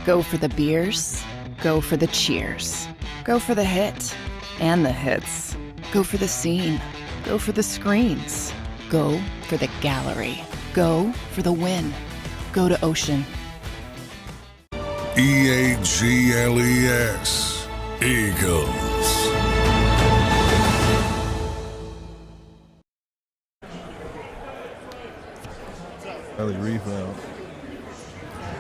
Go for the beers. Go for the cheers. Go for the hit and the hits. Go for the scene. Go for the screens. Go for the gallery. Go for the win. Go to Ocean. EAGLES. Eagles.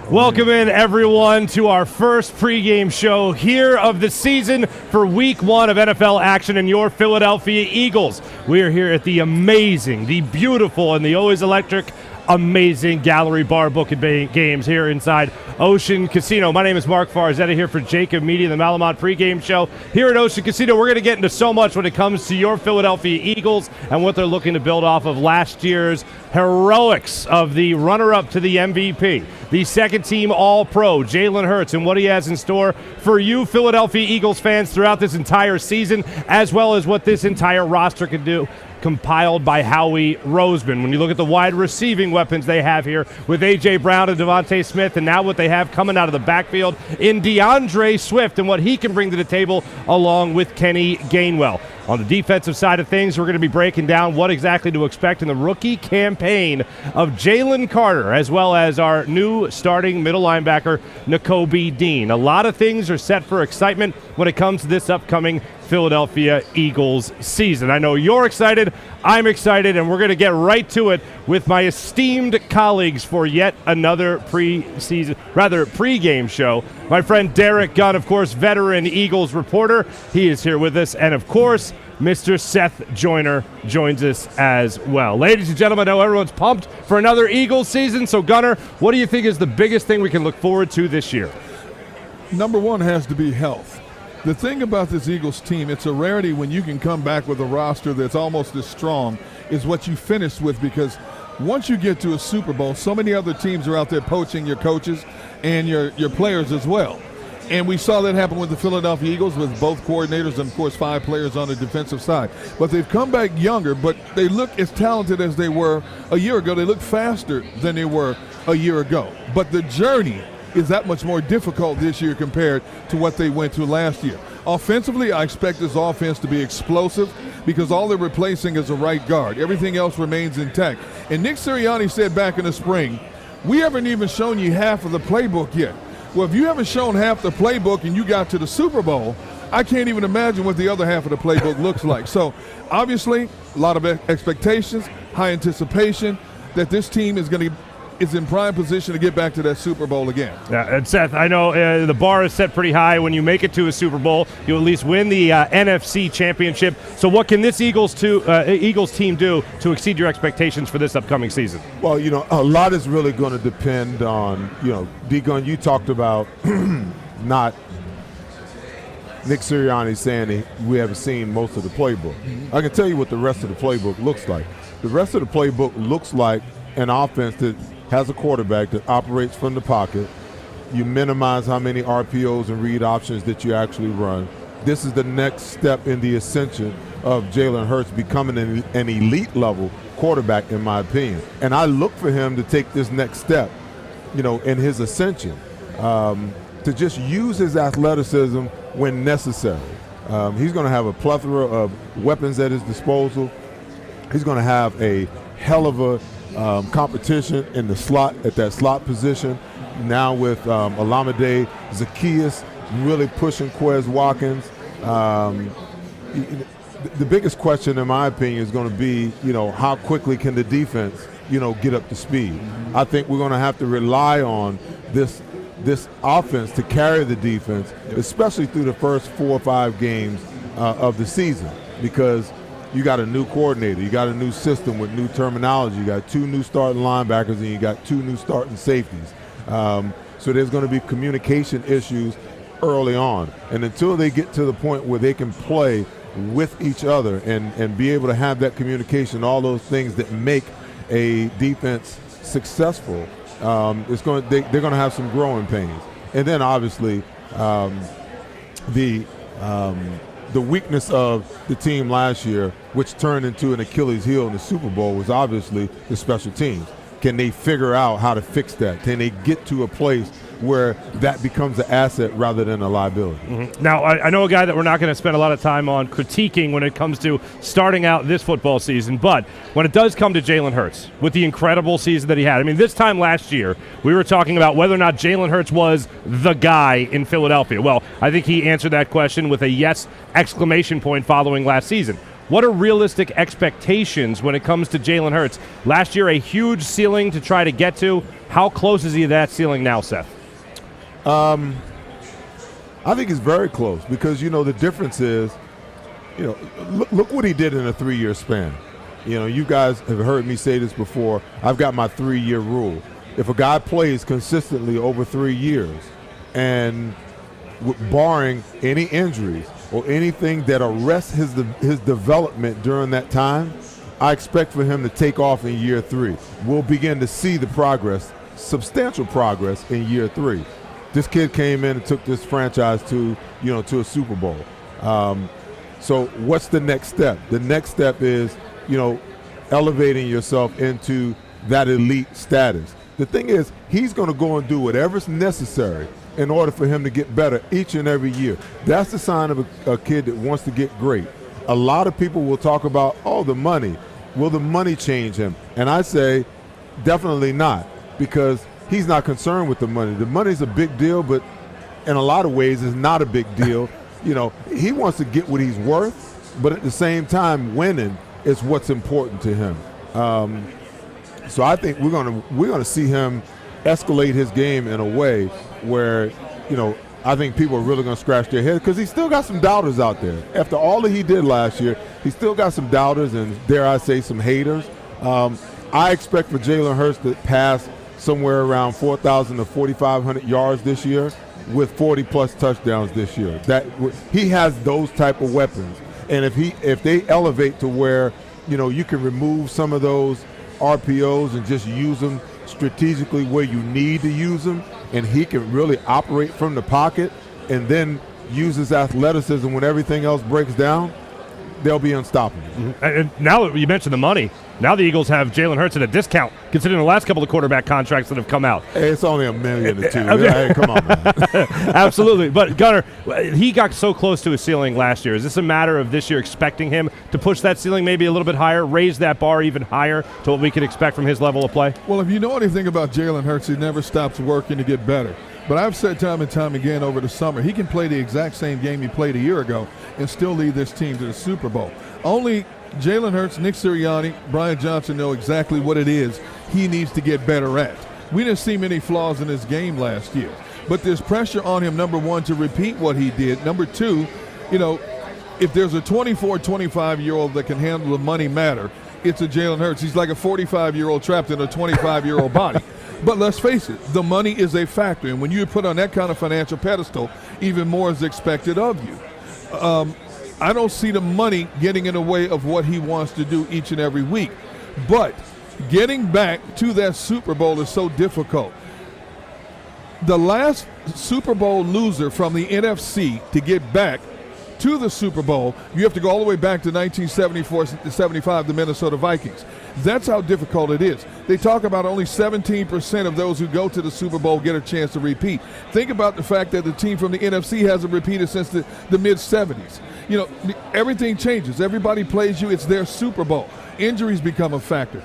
Welcome in, everyone, to our first pregame show here of the season for Week 1 of NFL action in your Philadelphia Eagles. We are here at the amazing, the beautiful, and the always electric, amazing Gallery Bar Book and Games here inside Ocean Casino. My name is Marc Farzetta here for JAKIB Media, the Malamut pregame show here at Ocean Casino. We're going to get into so much when it comes to your Philadelphia Eagles and what they're looking to build off of last year's heroics of the runner-up to the MVP, the second-team All-Pro, Jalen Hurts, and what he has in store for you Philadelphia Eagles fans throughout this entire season, as well as what this entire roster can do, compiled by Howie Roseman. When you look at the wide receiving weapons they have here with A.J. Brown and Devontae Smith, and now what they have coming out of the backfield in DeAndre Swift and what he can bring to the table along with Kenny Gainwell. On the defensive side of things, we're going to be breaking down what exactly to expect in the rookie campaign of Jalen Carter, as well as our new starting middle linebacker, Nakobe Dean. A lot of things are set for excitement when it comes to this upcoming Philadelphia Eagles season. I know you're excited, I'm excited, and we're going to get right to it with my esteemed colleagues for yet another pregame show. My friend Derek Gunn, of course, veteran Eagles reporter. He is here with us, and of course, Mr. Seth Joyner joins us as well. Ladies and gentlemen, I know everyone's pumped for another Eagles season, so Gunner, what do you think is the biggest thing we can look forward to this year? Number one has to be health. The thing about this Eagles team, it's a rarity when you can come back with a roster that's almost as strong as what you finished with, because once you get to a Super Bowl, so many other teams are out there poaching your coaches and your players as well. And we saw that happen with the Philadelphia Eagles with both coordinators and, of course, 5 players on the defensive side. But they've come back younger, but they look as talented as they were a year ago. They look faster than they were a year ago. But the journey is that much more difficult this year compared to what they went through last year. Offensively, I expect this offense to be explosive because all they're replacing is a right guard. Everything else remains intact. And Nick Sirianni said back in the spring, we haven't even shown you half of the playbook yet. Well, if you haven't shown half the playbook and you got to the Super Bowl, I can't even imagine what the other half of the playbook looks like. So, obviously, a lot of expectations, high anticipation that this team is in prime position to get back to that Super Bowl again. Yeah, and Seth, I know the bar is set pretty high. When you make it to a Super Bowl, you at least win the NFC Championship. So what can this Eagles team do to exceed your expectations for this upcoming season? Well, a lot is really going to depend on, D-Gun, you talked about not Nick Sirianni saying we haven't seen most of the playbook. I can tell you what the rest of the playbook looks like. The rest of the playbook looks like an offense that has a quarterback that operates from the pocket. You minimize how many RPOs and read options that you actually run. This is the next step in the ascension of Jalen Hurts becoming an elite level quarterback, in my opinion. And I look for him to take this next step, in his ascension, to just use his athleticism when necessary. He's going to have a plethora of weapons at his disposal. He's going to have a hell of a competition in the slot, at that slot position. Now with Olamide Zaccheaus really pushing Quez Watkins. The biggest question, in my opinion, is going to be, how quickly can the defense, get up to speed. I think we're going to have to rely on this offense to carry the defense, especially through the first 4 or 5 games of the season, because you got a new coordinator, you got a new system with new terminology, you got 2 new starting linebackers, and you got 2 new starting safeties. So there's going to be communication issues early on. And until they get to the point where they can play with each other and be able to have that communication, all those things that make a defense successful, they're going to have some growing pains. And then obviously the weakness of the team last year, which turned into an Achilles heel in the Super Bowl, was obviously the special teams. Can they figure out how to fix that? Can they get to a place where that becomes an asset rather than a liability. Mm-hmm. Now, I know a guy that we're not going to spend a lot of time on critiquing when it comes to starting out this football season, but when it does come to Jalen Hurts, with the incredible season that he had, I mean, this time last year, we were talking about whether or not Jalen Hurts was the guy in Philadelphia. Well, I think he answered that question with a yes exclamation point following last season. What are realistic expectations when it comes to Jalen Hurts? Last year, a huge ceiling to try to get to. How close is he to that ceiling now, Seth? I think it's very close because, the difference is, look what he did in a 3-year span. You guys have heard me say this before. I've got my 3-year rule. If a guy plays consistently over 3 years and barring any injuries or anything that arrests his development during that time, I expect for him to take off in year 3. We'll begin to see the progress, substantial progress in year 3. This kid came in and took this franchise to a Super Bowl. So what's the next step? The next step is, elevating yourself into that elite status. The thing is, he's going to go and do whatever's necessary in order for him to get better each and every year. That's the sign of a kid that wants to get great. A lot of people will talk about, the money. Will the money change him? And I say, definitely not, because he's not concerned with the money. The money's a big deal, but in a lot of ways it's not a big deal. He wants to get what he's worth, but at the same time, winning is what's important to him. So I think we're gonna see him escalate his game in a way where, I think people are really going to scratch their head because he's still got some doubters out there. After all that he did last year, he's still got some doubters and, dare I say, some haters. I expect for Jalen Hurts to pass somewhere around 4,000 to 4,500 yards this year with 40-plus touchdowns this year. He has those type of weapons. And if they elevate to where, you can remove some of those RPOs and just use them strategically where you need to use them, and he can really operate from the pocket and then use his athleticism when everything else breaks down, they'll be unstoppable. Mm-hmm. And now that you mentioned the money, now the Eagles have Jalen Hurts at a discount, considering the last couple of quarterback contracts that have come out. Hey, it's only $1 million or $2 million. Hey, come on, man. Absolutely. But, Gunnar, he got so close to his ceiling last year. Is this a matter of this year expecting him to push that ceiling maybe a little bit higher, raise that bar even higher to what we can expect from his level of play? Well, if you know anything about Jalen Hurts, he never stops working to get better. But I've said time and time again over the summer, he can play the exact same game he played a year ago and still lead this team to the Super Bowl. Only Jalen Hurts, Nick Sirianni, Brian Johnson know exactly what it is he needs to get better at. We didn't see many flaws in his game last year. But there's pressure on him, number one, to repeat what he did. Number two, if there's a 24, 25-year-old that can handle the money matter, it's a Jalen Hurts. He's like a 45-year-old trapped in a 25-year-old body. But let's face it, the money is a factor. And when you put on that kind of financial pedestal, even more is expected of you. I don't see the money getting in the way of what he wants to do each and every week. But getting back to that Super Bowl is so difficult. The last Super Bowl loser from the NFC to get back to the Super Bowl, you have to go all the way back to 1974-75, the Minnesota Vikings. That's how difficult it is. They talk about only 17% of those who go to the Super Bowl get a chance to repeat. Think about the fact that the team from the NFC hasn't repeated since the mid-70s. Everything changes. Everybody plays you. It's their Super Bowl. Injuries become a factor.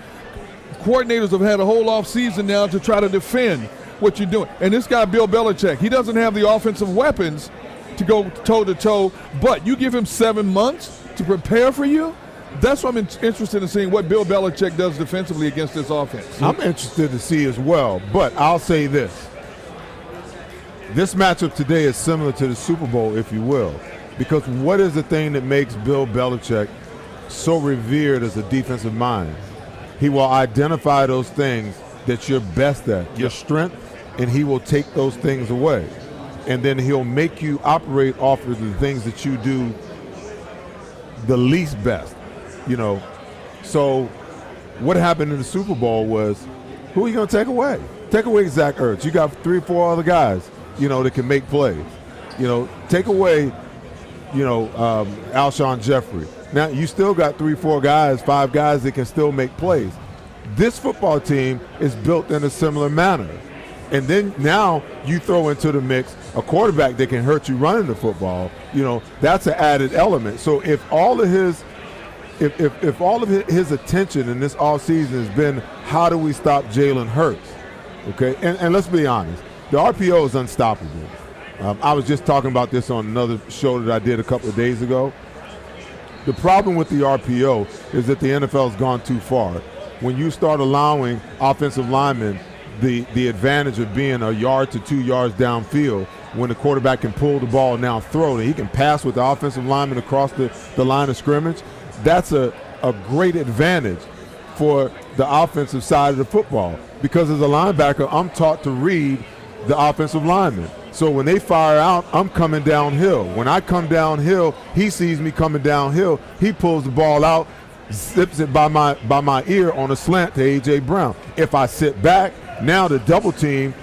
Coordinators have had a whole off season now to try to defend what you're doing. And this guy, Bill Belichick, he doesn't have the offensive weapons to go toe-to-toe, but you give him 7 months to prepare for you. That's what I'm interested in seeing what Bill Belichick does defensively against this offense. I'm interested to see as well, but I'll say this. This matchup today is similar to the Super Bowl, if you will, because what is the thing that makes Bill Belichick so revered as a defensive mind? He will identify those things that you're best at, your strength, and he will take those things away. And then he'll make you operate off of the things that you do the least best, So what happened in the Super Bowl was, who are you going to take away? Take away Zach Ertz. You got 3 or 4 other guys, that can make plays. Take away, Alshon Jeffrey. Now, you still got 3, 4 guys, 5 guys that can still make plays. This football team is built in a similar manner. And then now you throw into the mix a quarterback that can hurt you running the football. That's an added element. So if all of his attention in this offseason has been how do we stop Jalen Hurts, okay? And let's be honest, the RPO is unstoppable. I was just talking about this on another show that I did a couple of days ago. The problem with the RPO is that the NFL has gone too far. When you start allowing offensive linemen the advantage of being a yard to 2 yards downfield, when the quarterback can pull the ball and now throw it, he can pass with the offensive lineman across the line of scrimmage, that's a great advantage for the offensive side of the football. Because as a linebacker, I'm taught to read the offensive lineman. So when they fire out, I'm coming downhill. When I come downhill, he sees me coming downhill. He pulls the ball out, zips it by my ear on a slant to A.J. Brown. If I sit back, now the double team,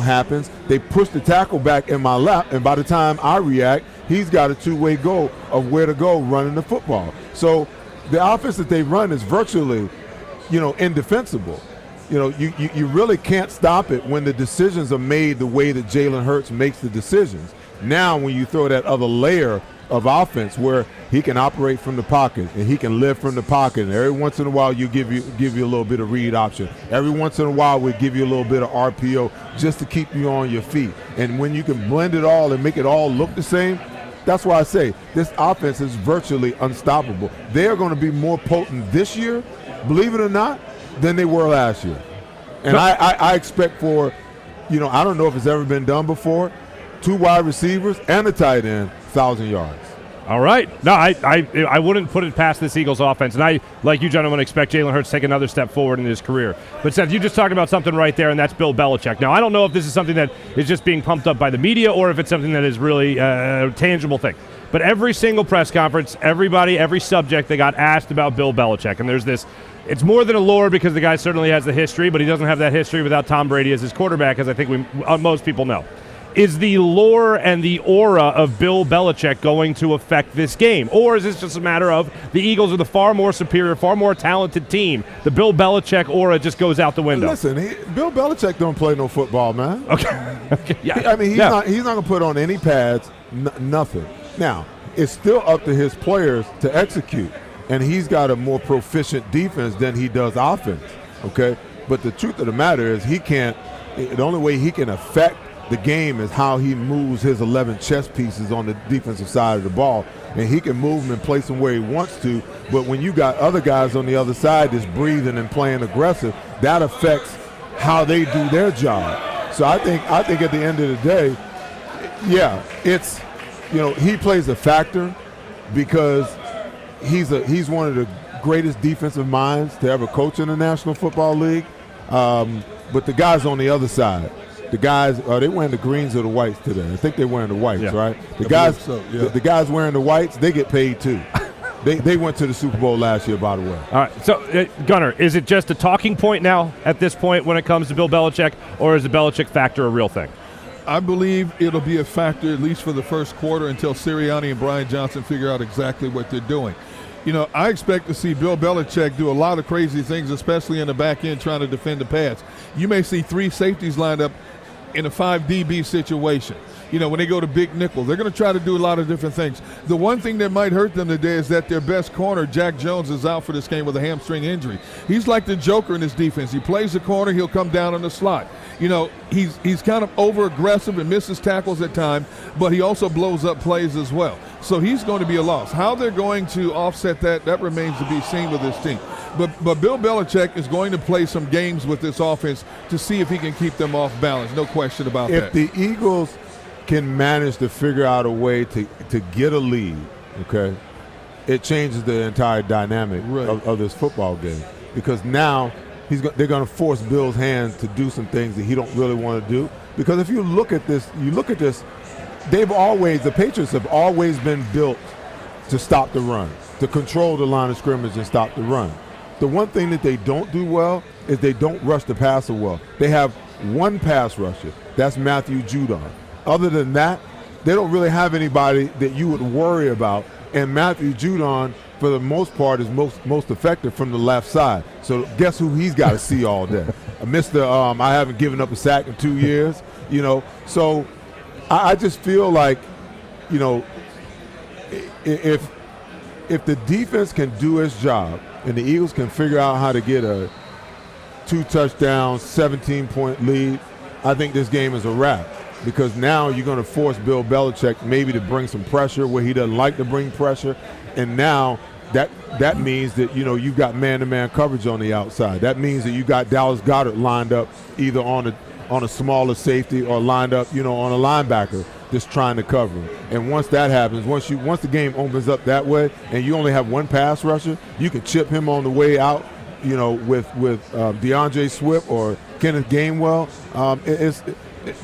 happens. They push the tackle back in my lap, and by the time I react, he's got a two-way goal of where to go running the football. So the offense that they run is virtually, indefensible. You really can't stop it when the decisions are made the way that Jalen Hurts makes the decisions. Now when you throw that other layer of offense where he can operate from the pocket and he can live from the pocket, and every once in a while give you a little bit of read option. Every once in a while we give you a little bit of RPO just to keep you on your feet. And when you can blend it all and make it all look the same, that's why I say this offense is virtually unstoppable. They are going to be more potent this year, believe it or not, than they were last year. And I expect for, I don't know if it's ever been done before, 2 wide receivers and a tight end, 1,000 yards. All right. No, I wouldn't put it past this Eagles offense. And I, like you gentlemen, expect Jalen Hurts to take another step forward in his career. But, Seth, you just talked about something right there, and that's Bill Belichick. Now, I don't know if this is something that is just being pumped up by the media or if it's something that is really a tangible thing. But every single press conference, every subject, they got asked about Bill Belichick. And there's this, it's more than a lore because the guy certainly has the history, but he doesn't have that history without Tom Brady as his quarterback, as I think most people know. Is the lore and the aura of Bill Belichick going to affect this game? Or is this just a matter of the Eagles are the far more superior, far more talented team? The Bill Belichick aura just goes out the window. Listen, Bill Belichick don't play no football, man. Okay. Yeah. I mean, he's not going to put on any pads, nothing. Now, it's still up to his players to execute, and he's got a more proficient defense than he does offense, okay? But the truth of the matter is the only way he can affect the game is how he moves his 11 chess pieces on the defensive side of the ball, and he can move them and place them where he wants to. But when you got other guys on the other side that's breathing and playing aggressive, that affects how they do their job. So I think at the end of the day, yeah, it's he plays a factor because he's one of the greatest defensive minds to ever coach in the National Football League. But the guys on the other side. The guys, are they wearing the greens or the whites today? I think they're wearing the whites, right? The guys wearing the whites, they get paid too. They went to the Super Bowl last year, by the way. All right, so Gunnar, is it just a talking point now at this point when it comes to Bill Belichick, or is the Belichick factor a real thing? I believe it'll be a factor at least for the first quarter until Sirianni and Brian Johnson figure out exactly what they're doing. I expect to see Bill Belichick do a lot of crazy things, especially in the back end trying to defend the pass. You may see 3 safeties lined up in a 5 DB situation. When they go to big nickel, they're going to try to do a lot of different things. The one thing that might hurt them today is that their best corner, Jack Jones, is out for this game with a hamstring injury. He's like the Joker in this defense. He plays the corner, he'll come down in the slot. He's kind of over-aggressive and misses tackles at times, but he also blows up plays as well. So he's going to be a loss. How they're going to offset that remains to be seen with this team. But Bill Belichick is going to play some games with this offense to see if he can keep them off balance. No question about that. If the Eagles can manage to figure out a way to get a lead, okay, it changes the entire dynamic of this football game. Because now they're going to force Bill's hand to do some things that he don't really want to do. Because if you look at this, the Patriots have always been built to stop the run, to control the line of scrimmage and stop the run. The one thing that they don't do well is they don't rush the passer well. They have one pass rusher. That's Matthew Judon. Other than that, they don't really have anybody that you would worry about. And Matthew Judon, for the most part, is most effective from the left side. So guess who he's got to see all day? I haven't given up a sack in 2 years. So I just feel like, if the defense can do its job and the Eagles can figure out how to get a 2-touchdown, 17-point lead, I think this game is a wrap. Because now you're going to force Bill Belichick maybe to bring some pressure where he doesn't like to bring pressure. And now that means that, you've got man-to-man coverage on the outside. That means that you got Dallas Goedert lined up either on a smaller safety or lined up, on a linebacker just trying to cover him. And once that happens, once the game opens up that way and you only have one pass rusher, you can chip him on the way out, with DeAndre Swift or Kenneth Gainwell.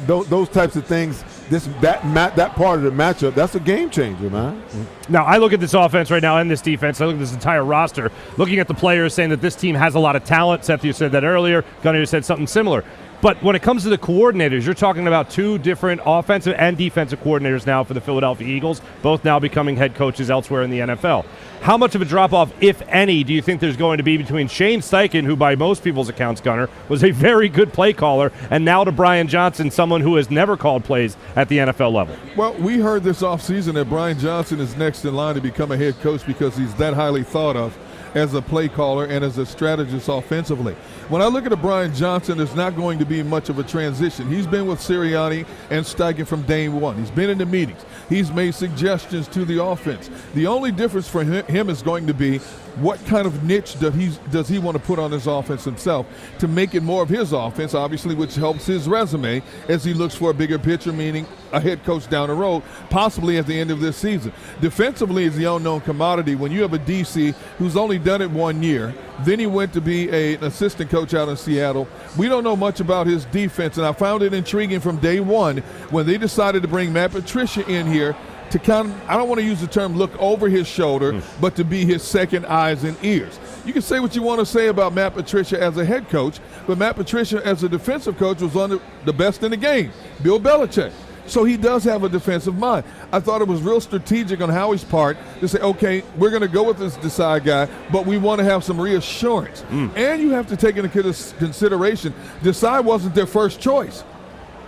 Those types of things, that part of the matchup, that's a game changer, man. Now, I look at this offense right now and this defense. I look at this entire roster, looking at the players, saying that this team has a lot of talent. Seth, you said that earlier. Gunnar said something similar. But when it comes to the coordinators, you're talking about two different offensive and defensive coordinators now for the Philadelphia Eagles, both now becoming head coaches elsewhere in the NFL. How much of a drop-off, if any, do you think there's going to be between Shane Steichen, who by most people's accounts, Gunnar, was a very good play caller, and now to Brian Johnson, someone who has never called plays at the NFL level? Well, we heard this offseason that Brian Johnson is next in line to become a head coach because he's that highly thought of as a play caller and as a strategist offensively. When I look at a Brian Johnson, there's not going to be much of a transition. He's been with Sirianni and Steichen from day one. He's been in the meetings. He's made suggestions to the offense. The only difference for him is going to be what kind of niche does he want to put on his offense himself to make it more of his offense, obviously, which helps his resume as he looks for a bigger picture, meaning a head coach down the road, possibly at the end of this season. Defensively is the unknown commodity. When you have a DC who's only done it 1 year, then he went to be an assistant coach out in Seattle. We don't know much about his defense, and I found it intriguing from day one when they decided to bring Matt Patricia in here to kind of, I don't want to use the term look over his shoulder, but to be his second eyes and ears. You can say what you want to say about Matt Patricia as a head coach, but Matt Patricia as a defensive coach was one of the best in the game, Bill Belichick. So he does have a defensive mind. I thought it was real strategic on Howie's part to say, okay, we're going to go with this Desai guy, but we want to have some reassurance. And you have to take into consideration, Desai wasn't their first choice.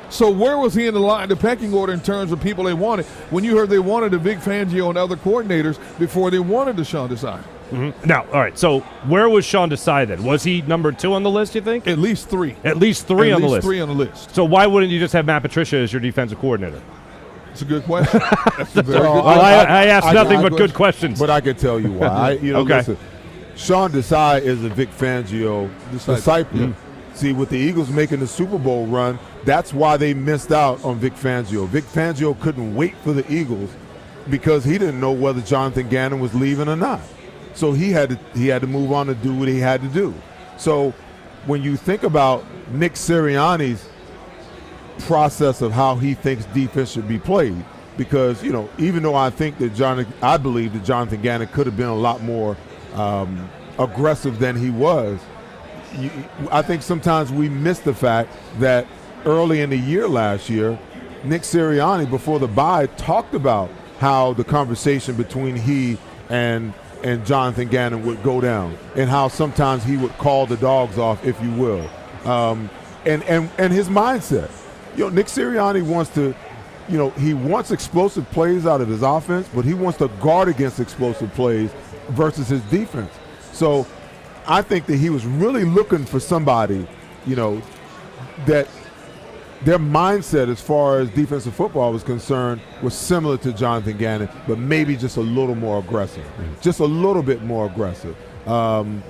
So where was he in the pecking order in terms of people they wanted when you heard they wanted a Vic Fangio and other coordinators before they wanted Sean Desai? Now, all right, so where was Sean Desai then? Was he number 2 on the list, you think? At least 3. At least 3 on the list. At least 3 on the list. So why wouldn't you just have Matt Patricia as your defensive coordinator? That's a good question. That's a very good question. I asked nothing but good questions. But I can tell you why. Okay. Listen, Sean Desai is a Vic Fangio disciple. Yeah. See, with the Eagles making the Super Bowl run, that's why they missed out on Vic Fangio. Vic Fangio couldn't wait for the Eagles because he didn't know whether Jonathan Gannon was leaving or not. So he had to move on to do what he had to do. So when you think about Nick Sirianni's process of how he thinks defense should be played, because even though I believe that Jonathan Gannon could have been a lot more aggressive than he was, I think sometimes we miss the fact that early in the year last year, Nick Sirianni before the bye talked about how the conversation between he and Jonathan Gannon would go down, and how sometimes he would call the dogs off, if you will, and his mindset. Nick Sirianni wants to, he wants explosive plays out of his offense, but he wants to guard against explosive plays versus his defense. So I think that he was really looking for somebody, that their mindset as far as defensive football was concerned was similar to Jonathan Gannon, but maybe just a little more aggressive, just a little bit more aggressive. And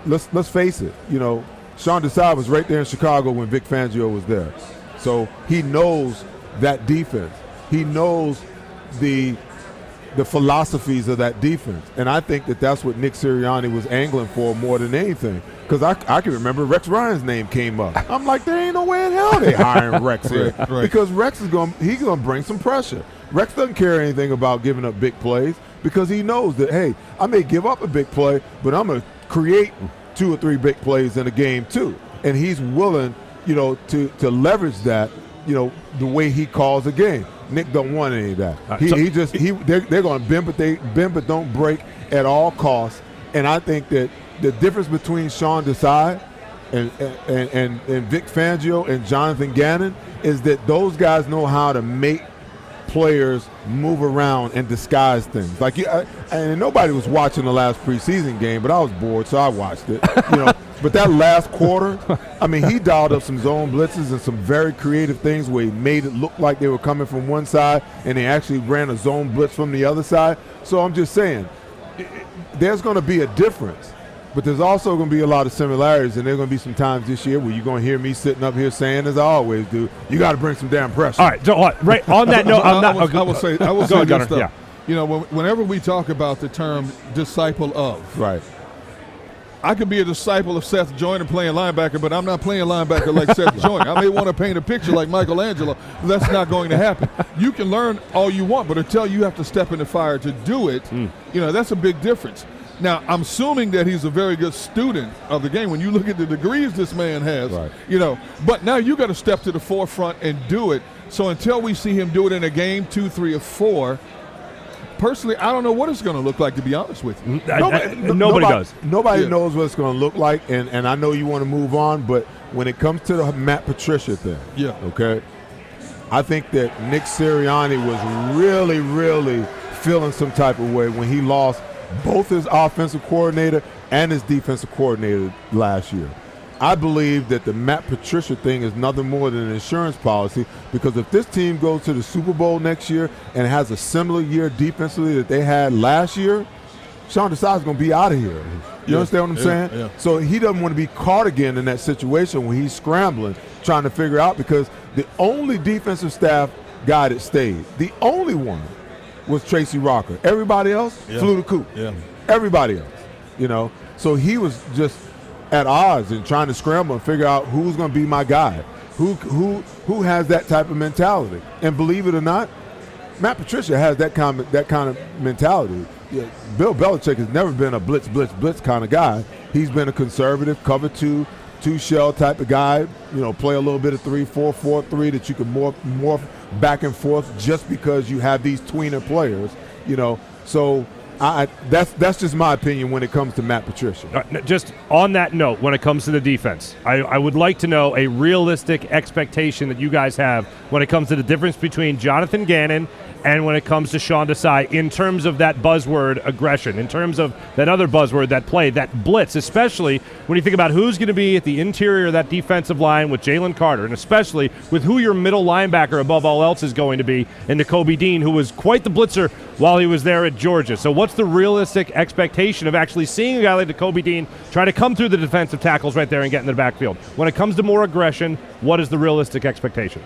let's face it, Sean Desai was right there in Chicago when Vic Fangio was there. So he knows that defense. He knows the philosophies of that defense. And I think that that's what Nick Sirianni was angling for more than anything. Because I can remember Rex Ryan's name came up. I'm like, there ain't no way in hell they hiring Rex here. Right. Because Rex is going to bring some pressure. Rex doesn't care anything about giving up big plays because he knows that, hey, I may give up a big play, but I'm going to create 2 or 3 big plays in a game too. And he's willing, to leverage that, the way he calls a game. Nick don't want any of that. They're going to bend but don't break at all costs. And I think that the difference between Sean Desai and Vic Fangio and Jonathan Gannon is that those guys know how to make players move around and disguise things. Like, and nobody was watching the last preseason game, but I was bored, so I watched it. But that last quarter, I mean, he dialed up some zone blitzes and some very creative things where he made it look like they were coming from one side, and they actually ran a zone blitz from the other side. So I'm just saying, there's going to be a difference. But there's also going to be a lot of similarities, and there are going to be some times this year where you're going to hear me sitting up here saying, as I always do, you got to bring some damn pressure. All right, so, right on that note, I will say this stuff. Yeah. You know, whenever we talk about the term disciple of, right? I could be a disciple of Seth Joyner playing linebacker, but I'm not playing linebacker like Seth Joyner. I may want to paint a picture like Michelangelo, but that's not going to happen. You can learn all you want, but until you have to step in the fire to do it, you know, that's a big difference. Now, I'm assuming that he's a very good student of the game. When you look at the degrees this man has, right. You know, but now you got to step to the forefront and do it. So until we see him do it in a game, 2, 3, or 4, personally, I don't know what it's going to look like, to be honest with you. Nobody does. Nobody knows what it's going to look like, and I know you want to move on, but when it comes to the Matt Patricia thing, okay, I think that Nick Sirianni was really, really feeling some type of way when he lost both his offensive coordinator and his defensive coordinator last year. I believe that the Matt Patricia thing is nothing more than an insurance policy, because if this team goes to the Super Bowl next year and has a similar year defensively that they had last year, Sean Desai is going to be out of here. You understand what I'm saying? Yeah. So he doesn't want to be caught again in that situation where he's scrambling, trying to figure out, because the only defensive staff guy that stayed, the only one, was Tracy Rocker. Everybody else flew the coop. Yeah. Everybody else, you know. So he was just at odds and trying to scramble and figure out who's going to be my guy, who has that type of mentality. And believe it or not, Matt Patricia has that kind of mentality. Yeah, Bill Belichick has never been a blitz kind of guy. He's been a conservative, cover two shell type of guy. You know, play a little bit of 3-4-4-3 that you can morph back and forth just because you have these tweener players. You know, so that's just my opinion when it comes to Matt Patricia. Just on that note, when it comes to the defense, I would like to know a realistic expectation that you guys have when it comes to the difference between Jonathan Gannon and when it comes to Sean Desai in terms of that buzzword aggression, in terms of that other buzzword, that play, that blitz, especially when you think about who's going to be at the interior of that defensive line with Jalen Carter, and especially with who your middle linebacker above all else is going to be in Nakobe Dean, who was quite the blitzer while he was there at Georgia. So what's the realistic expectation of actually seeing a guy like Nakobe Dean try to come through the defensive tackles right there and get in the backfield? When it comes to more aggression, what is the realistic expectation?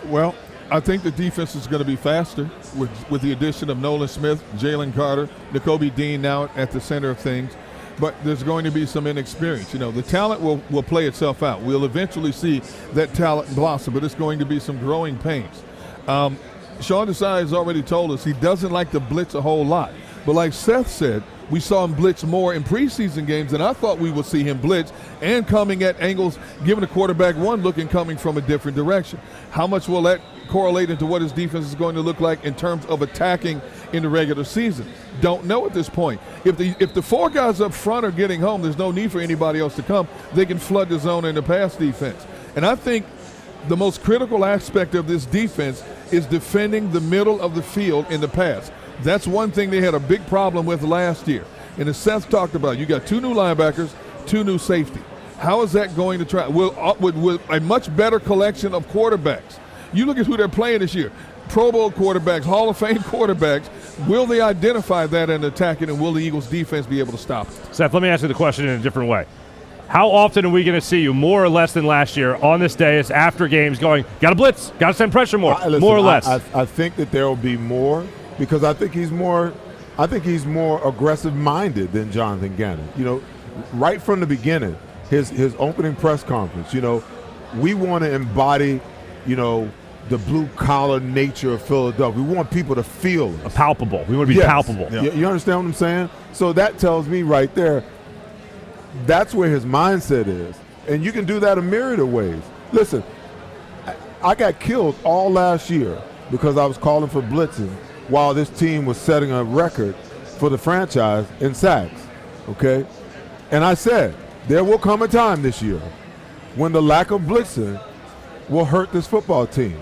Well, I think the defense is going to be faster with the addition of Nolan Smith, Jalen Carter, Nakobe Dean now at the center of things. But there's going to be some inexperience. You know, the talent will play itself out. We'll eventually see that talent blossom, but it's going to be some growing pains. Sean Desai has already told us he doesn't like to blitz a whole lot. But like Seth said, we saw him blitz more in preseason games than I thought we would see him blitz, and coming at angles, giving the quarterback one look and coming from a different direction. How much will that correlate into what his defense is going to look like in terms of attacking in the regular season? Don't know at this point. If the 4 guys up front are getting home, there's no need for anybody else to come. They can flood the zone in the pass defense. And I think the most critical aspect of this defense is defending the middle of the field in the pass. That's one thing they had a big problem with last year. And as Seth talked about, you got 2 new linebackers, 2 new safety. How is that going to try? With a much better collection of quarterbacks. You look at who they're playing this year. Pro Bowl quarterbacks, Hall of Fame quarterbacks. Will they identify that and attack it, and will the Eagles defense be able to stop it? Seth, let me ask you the question in a different way. How often are we going to see you, more or less than last year, on this day as after games going, got to blitz, got to send pressure more, more or less? I think that there will be more, because I think he's more aggressive-minded than Jonathan Gannon. You know, right from the beginning, his opening press conference, you know, we want to embody, you know, the blue-collar nature of Philadelphia. We want people to feel it. Palpable. We want to be palpable. Yeah. You understand what I'm saying? So that tells me right there, that's where his mindset is. And you can do that a myriad of ways. Listen, I got killed all last year because I was calling for blitzing while this team was setting a record for the franchise in sacks, okay? And I said, there will come a time this year when the lack of blitzing will hurt this football team.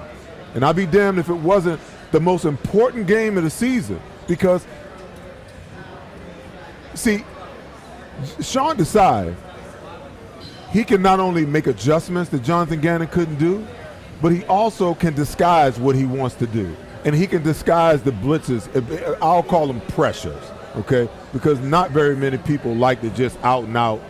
And I'd be damned if it wasn't the most important game of the season, because, see, Sean Desai, he can not only make adjustments that Jonathan Gannon couldn't do, but he also can disguise what he wants to do. And he can disguise the blitzes. I'll call them pressures, okay? Because not very many people like to just out and out,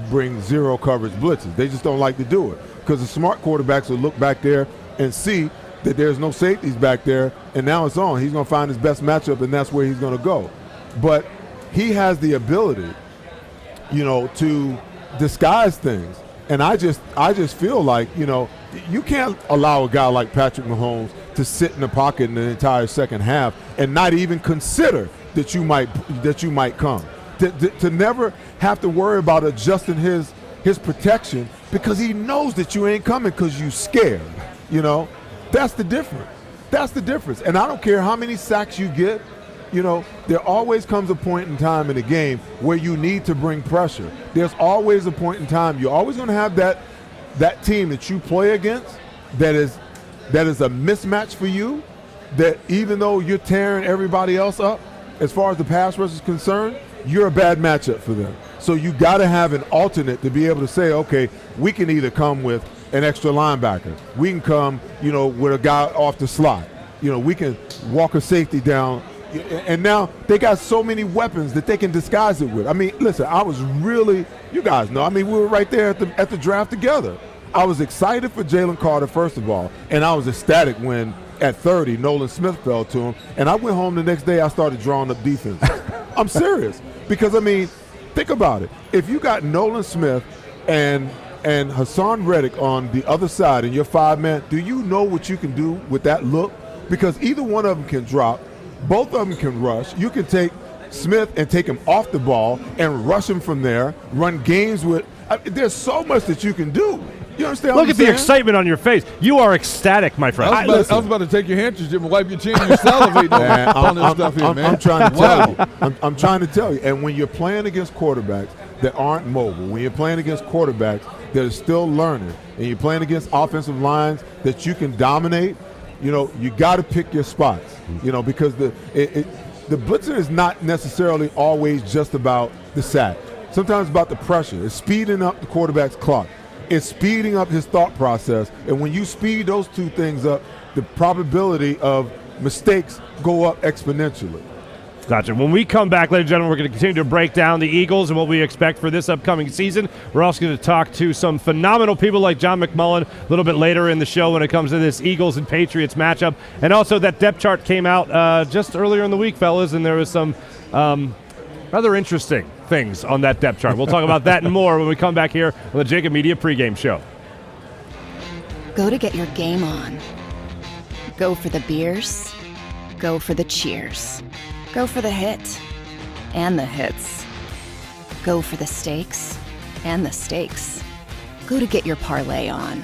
bring zero coverage blitzes. They just don't like to do it, because the smart quarterbacks will look back there and see that there's no safeties back there, and now it's on. He's going to find his best matchup, and that's where he's going to go. But he has the ability, to disguise things. And I just feel like, you can't allow a guy like Patrick Mahomes to sit in the pocket in the entire second half and not even consider that you might come. To never have to worry about adjusting his protection because he knows that you ain't coming because you scared. That's the difference. That's the difference. And I don't care how many sacks you get. There always comes a point in time in the game where you need to bring pressure. There's always a point in time. You're always going to have that team that you play against that is a mismatch for you, that even though you're tearing everybody else up as far as the pass rush is concerned, you're a bad matchup for them. So you got to have an alternate to be able to say, okay, we can either come with an extra linebacker. We can come, with a guy off the slot. We can walk a safety down. And now they got so many weapons that they can disguise it with. I mean, listen, I was really, you guys know, we were right there at the draft together. I was excited for Jalen Carter, first of all, and I was ecstatic when at 30, Nolan Smith fell to him. And I went home the next day, I started drawing up defense. I'm serious. Because, think about it. If you got Nolan Smith and Hassan Reddick on the other side and you're 5-man, do you know what you can do with that look? Because either one of them can drop. Both of them can rush. You can take Smith and take him off the ball and rush him from there, run games with. There's so much that you can do. You understand what I'm saying? Look at the excitement on your face. You are ecstatic, my friend. I was about to take your handkerchief and wipe your chin. You're salivating on this stuff here, man. I'm trying to tell you. I'm trying to tell you. And when you're playing against quarterbacks that aren't mobile, when you're playing against quarterbacks that are still learning, and you're playing against offensive lines that you can dominate, you got to pick your spots, because the blitzing is not necessarily always just about the sack. Sometimes it's about the pressure. It's speeding up the quarterback's clock. It's speeding up his thought process. And when you speed those two things up, the probability of mistakes go up exponentially. Gotcha. When we come back, ladies and gentlemen, we're going to continue to break down the Eagles and what we expect for this upcoming season. We're also going to talk to some phenomenal people like John McMullen a little bit later in the show when it comes to this Eagles and Patriots matchup. And also that depth chart came out just earlier in the week, fellas, and there was some rather interesting things on that depth chart. We'll talk about that and more when we come back here on the JAKIB Media pregame show. Go to get your game on. Go for the beers. Go for the cheers. Go for the hit and the hits. Go for the stakes and the stakes. Go to get your parlay on.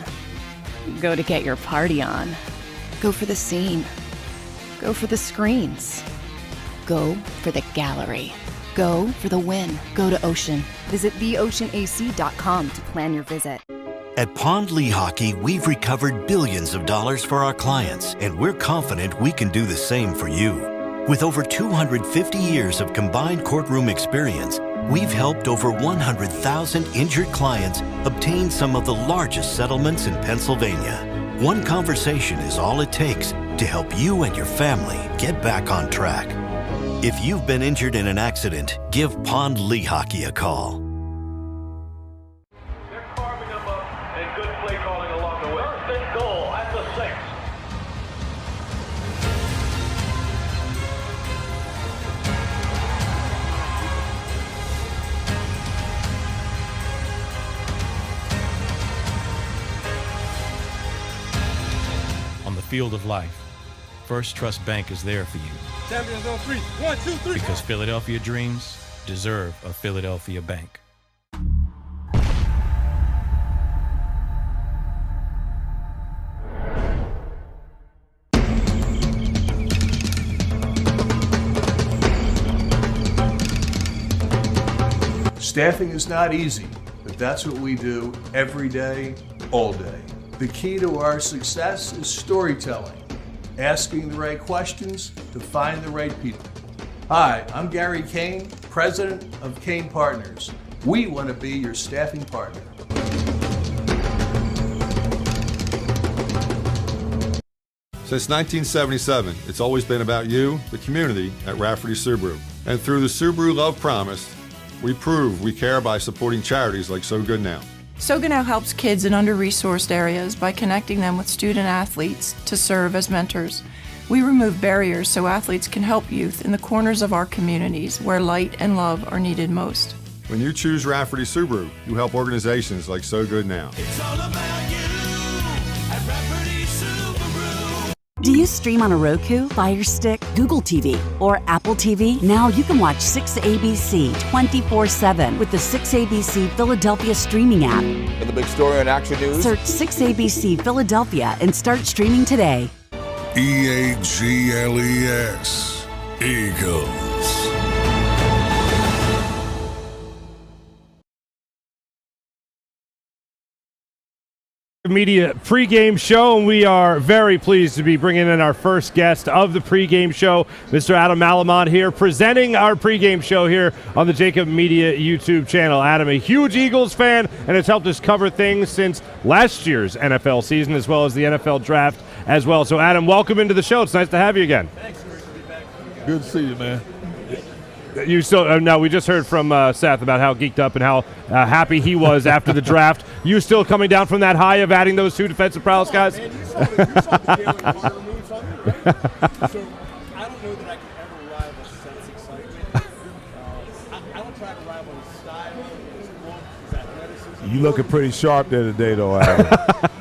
Go to get your party on. Go for the scene. Go for the screens. Go for the gallery. Go for the win. Go to Ocean. Visit theoceanac.com to plan your visit. At Pond Lehocky, we've recovered billions of dollars for our clients, and we're confident we can do the same for you. With over 250 years of combined courtroom experience, we've helped over 100,000 injured clients obtain some of the largest settlements in Pennsylvania. One conversation is all it takes to help you and your family get back on track. If you've been injured in an accident, give Pond Lehocky a call. They're carving them up and good play calling along the way. First and goal at the 6. On the field of life, First Trust Bank is there for you. Champions on 3. 1, 2, 3. Because Philadelphia dreams deserve a Philadelphia bank. Staffing is not easy, but that's what we do every day, all day. The key to our success is storytelling, asking the right questions to find the right people. Hi, I'm Gary Kane, president of Kane Partners. We want to be your staffing partner. Since 1977, it's always been about you, the community, at Rafferty Subaru. And through the Subaru Love Promise, we prove we care by supporting charities like So Good Now. So Good Now helps kids in under-resourced areas by connecting them with student athletes to serve as mentors. We remove barriers so athletes can help youth in the corners of our communities where light and love are needed most. When you choose Rafferty Subaru, you help organizations like So Good Now. It's all about you at Rafferty Subaru. Do you stream on a Roku, Fire Stick, Google TV, or Apple TV? Now you can watch 6ABC 24/7 with the 6ABC Philadelphia streaming app. For the big story on Action News, search 6ABC Philadelphia and start streaming today. EAGLES. Eagles. Media pregame show, and we are very pleased to be bringing in our first guest of the pregame show, Mr. Adam Malamut here, presenting our pregame show here on the JAKIB Media YouTube channel. Adam, a huge Eagles fan, and has helped us cover things since last year's NFL season as well as the NFL draft as well. So, Adam, welcome into the show. It's nice to have you again. Thanks. Good to see you, man. You still no? We just heard from Seth about how geeked up and how happy he was after the draft. You still coming down from that high of adding those two defensive prowess guys? Man, you saw the Jalen Hurts moves on me, right? So I don't know that I can ever rival Seth's excitement. I don't try to rival his style, his look, his athleticism. You looking pretty sharp there today, though, Adam.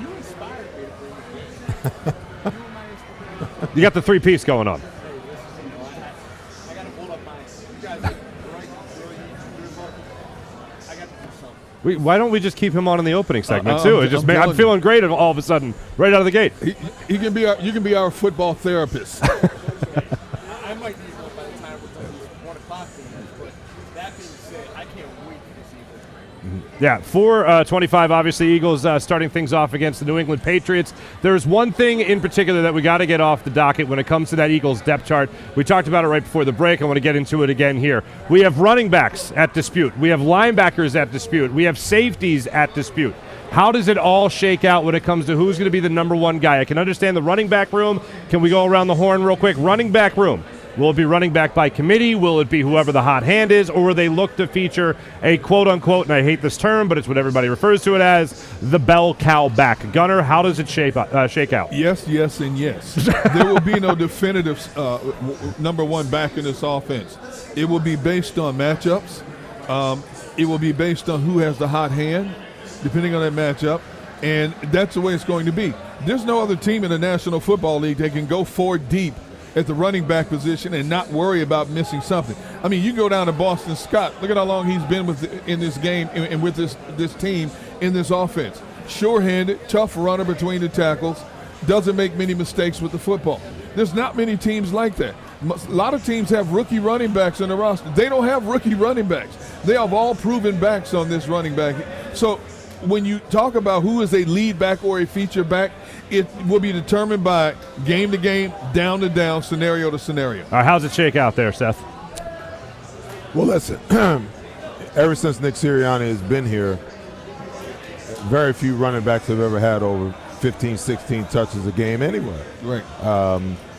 You inspired me to bring the game. You got the three-piece going on. Why don't we just keep him on in the opening segment too? I'm feeling great all of a sudden, right out of the gate. He can be you can be our football therapist. I might need one by the time we're done these 1 o'clock things, but that being said, I can't wait for this Eagles game. Yeah, 4:25, obviously, Eagles starting things off against the New England Patriots. There's one thing in particular that we got to get off the docket when it comes to that Eagles depth chart. We talked about it right before the break. I want to get into it again here. We have running backs at dispute. We have linebackers at dispute. We have safeties at dispute. How does it all shake out when it comes to who's going to be the number one guy? I can understand the running back room. Can we go around the horn real quick? Running back room. Will it be running back by committee? Will it be whoever the hot hand is? Or will they look to feature a quote-unquote, and I hate this term, but it's what everybody refers to it as, the bell cow back? Gunner, how does it shake out? Yes, yes, and yes. There will be no definitive number one back in this offense. It will be based on matchups. It will be based on who has the hot hand, depending on that matchup. And that's the way it's going to be. There's no other team in the National Football League that can go 4 deep at the running back position and not worry about missing something. I mean, you go down to Boston Scott. Look at how long he's been in this game and with this team in this offense. Sure-handed, tough runner between the tackles, doesn't make many mistakes with the football. There's not many teams like that. A lot of teams have rookie running backs on the roster. They don't have rookie running backs. They have all proven backs on this running back. So when you talk about who is a lead back or a feature back, it will be determined by game to game, down to down, scenario to scenario. All right, how's it shake out there, Seth? Well, listen, ever since Nick Sirianni has been here, very few running backs have ever had over 15, 16 touches a game anyway. Right.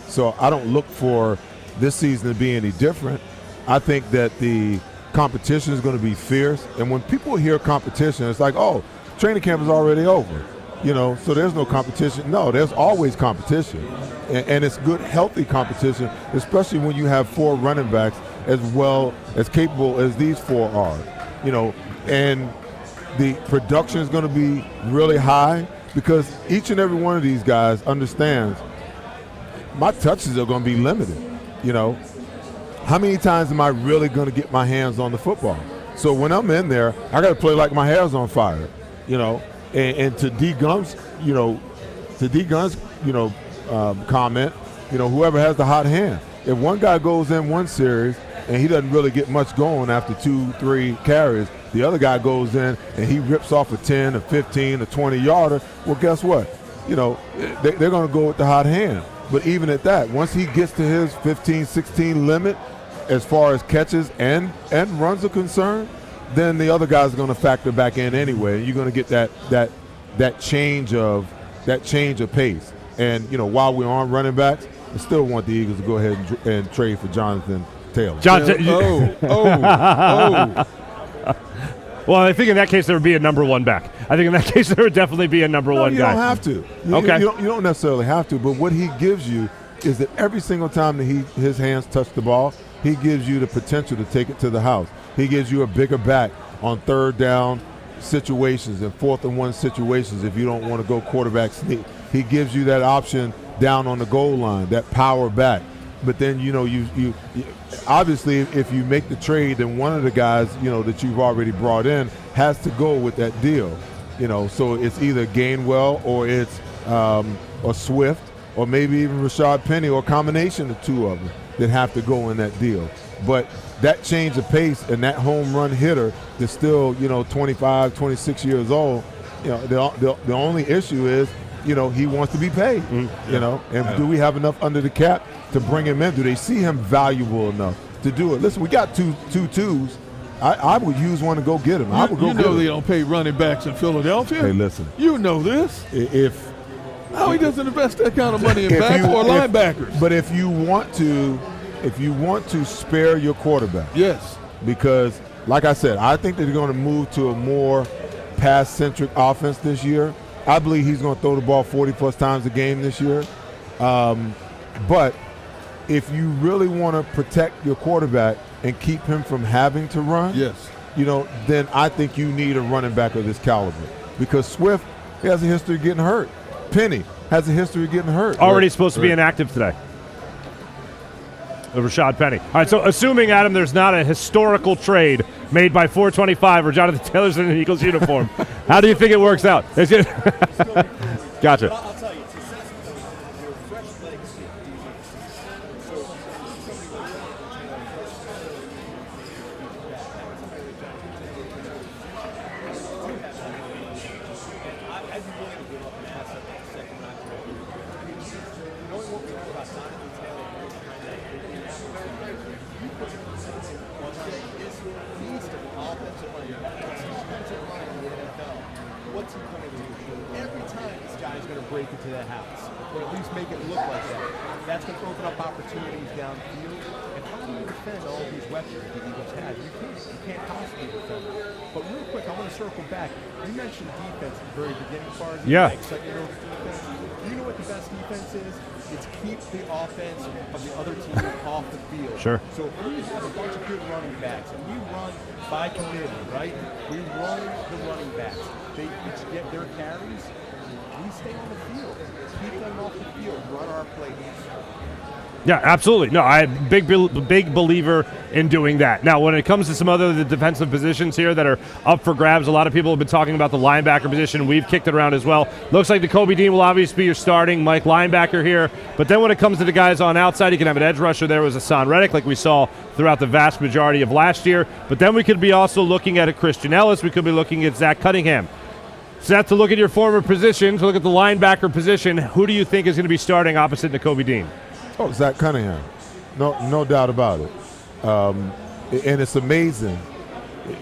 So I don't look for this season to be any different. I think that the competition is going to be fierce. And when people hear competition, it's like, oh, training camp is already over. You know, so there's no competition. No, there's always competition. And it's good, healthy competition, especially when you have 4 running backs as well as capable as these 4 are. You know, and the production is going to be really high because each and every one of these guys understands my touches are going to be limited. You know, how many times am I really going to get my hands on the football? So when I'm in there, I got to play like my hair's on fire, you know. And to D Gunn's, comment, you know, whoever has the hot hand. If one guy goes in one series and he doesn't really get much going after 2-3 carries, The other guy goes in and he rips off a 10, a 15, a 20-yarder. Well, guess what? You know, they're going to go with the hot hand. But even at that, once he gets to his 15, 16 limit, as far as catches and runs are concerned, then the other guys are going to factor back in anyway. You're going to get that change of pace. And you know, while we're on running backs, I still want the Eagles to go ahead and trade for Jonathan Taylor. Well, I think in that case there would be a number one back. I think in that case there would definitely be a number one guy. You don't have to. You don't necessarily have to. But what he gives you is that every single time that his hands touch the ball, he gives you the potential to take it to the house. He gives you a bigger back on third down situations and 4th and 1 situations if you don't want to go quarterback sneak. He gives you that option down on the goal line, that power back. But then, you know, you obviously if you make the trade, then one of the guys, you know, that you've already brought in has to go with that deal. You know, so it's either Gainwell or it's or Swift or maybe even Rashad Penny or a combination of two of them that have to go in that deal. But that change of pace and that home run hitter that's still, you know, 25, 26 years old, you know, the only issue is, you know, he wants to be paid, you know, and do we have enough under the cap to bring him in? Do they see him valuable enough to do it? Listen, we got two twos. I would use one to go get him. I would go you know they don't pay running backs in Philadelphia. Hey, listen. You know this. How he doesn't invest that kind of money in backs or linebackers. But if you want to spare your quarterback. Yes. Because, like I said, I think that they're going to move to a more pass-centric offense this year. I believe he's going to throw the ball 40-plus times a game this year. But if you really want to protect your quarterback and keep him from having to run, yes, you know, then I think you need a running back of this caliber. Because Swift, he has a history of getting hurt. Penny has a history of getting hurt. Already supposed to be inactive today. Rashad Penny. All right, so assuming, Adam, there's not a historical trade made by 425 or Jonathan Taylor's in an Eagles uniform, how do you think it works out? Gotcha. I'll tell you, it's essentially your fresh legs defense. So I'd be willing to give up and pass up the second round trade. Knowing what we know about Jonathan Taylor behind that you put him in one thing is he's the offensive line. Defensive line in the NFL. What's he going to do? Every time this guy's going to break into that house, or at least make it look like that. That's going to open up opportunities downfield. And how do you defend all these weapons the Eagles have? You can't possibly defend them. But real quick, I want to circle back. You mentioned defense at the very beginning, Farz. Yeah. Defense. Do you know what the best defense is? It's keep the offense of the other team off the field. Sure. So if we have a bunch of good running backs, and we run by committee, right? We run the running backs. They each get their carries. We stay on the field. Keep them off the field. Run our plays. Yeah, absolutely. No, I'm a big believer in doing that. Now, when it comes to some other the defensive positions here that are up for grabs, a lot of people have been talking about the linebacker position. We've kicked it around as well. Looks like Nakobe Dean will obviously be your starting Mike linebacker here. But then when it comes to the guys on outside, you can have an edge rusher there with Hassan Reddick like we saw throughout the vast majority of last year. But then we could be also looking at a Christian Ellis. We could be looking at Zach Cunningham. Seth, to look at your former position, to look at the linebacker position, who do you think is going to be starting opposite Nakobe Dean? Oh, Zach Cunningham. No doubt about it. And it's amazing.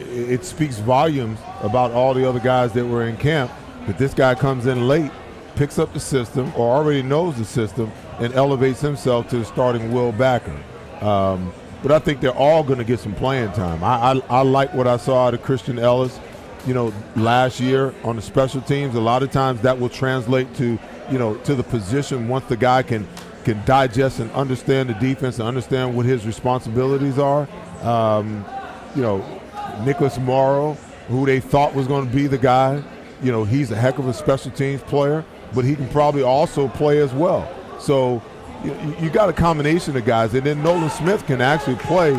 It speaks volumes about all the other guys that were in camp that this guy comes in late, picks up the system or already knows the system and elevates himself to the starting will backer. But I think they're all going to get some playing time. I like what I saw out of Christian Ellis. You know, last year on the special teams, a lot of times that will translate to, you know, to the position once the guy can digest and understand the defense and understand what his responsibilities are. You know, Nicholas Morrow, who they thought was going to be the guy, you know, he's a heck of a special teams player, but he can probably also play as well. So you got a combination of guys, and then Nolan Smith can actually play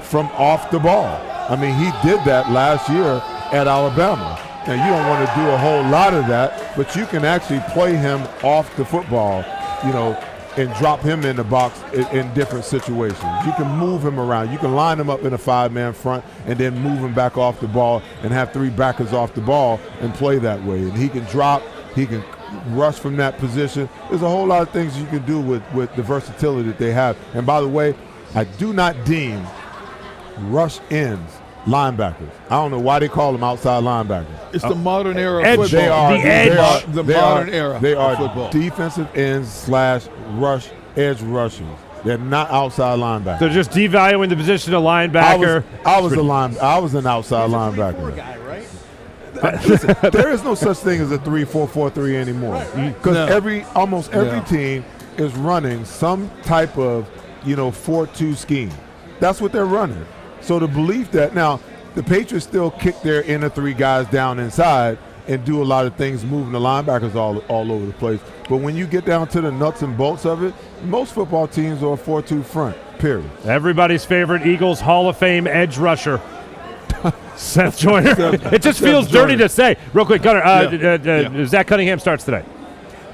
from off the ball. I mean, he did that last year at Alabama. Now, you don't want to do a whole lot of that, but you can actually play him off the football, you know, and drop him in the box in different situations. You can move him around. You can line him up in a 5-man front and then move him back off the ball and have 3 backers off the ball and play that way. And he can drop, he can rush from that position. There's a whole lot of things you can do with the versatility that they have. And by the way, I do not deem rush ends linebackers. I don't know why they call them outside linebackers. It's the modern era of edge. football. They are the edge. The modern era They are of football. defensive ends / rush edge rushers. They're not outside linebackers. They're just devaluing the position of linebacker. I was an outside linebacker. Guy, right? Listen, there is no such thing as a 3-4-4-3 anymore, because almost every team is running some type of 4-2 scheme. That's what they're running. So the belief that now the Patriots still kick their inner 3 guys down inside and do a lot of things, moving the linebackers all over the place. But when you get down to the nuts and bolts of it, most football teams are a 4-2 front, period. Everybody's favorite Eagles Hall of Fame edge rusher, Seth Joyner. It just feels dirty to say. Real quick, Gunnar, Zach Cunningham starts today.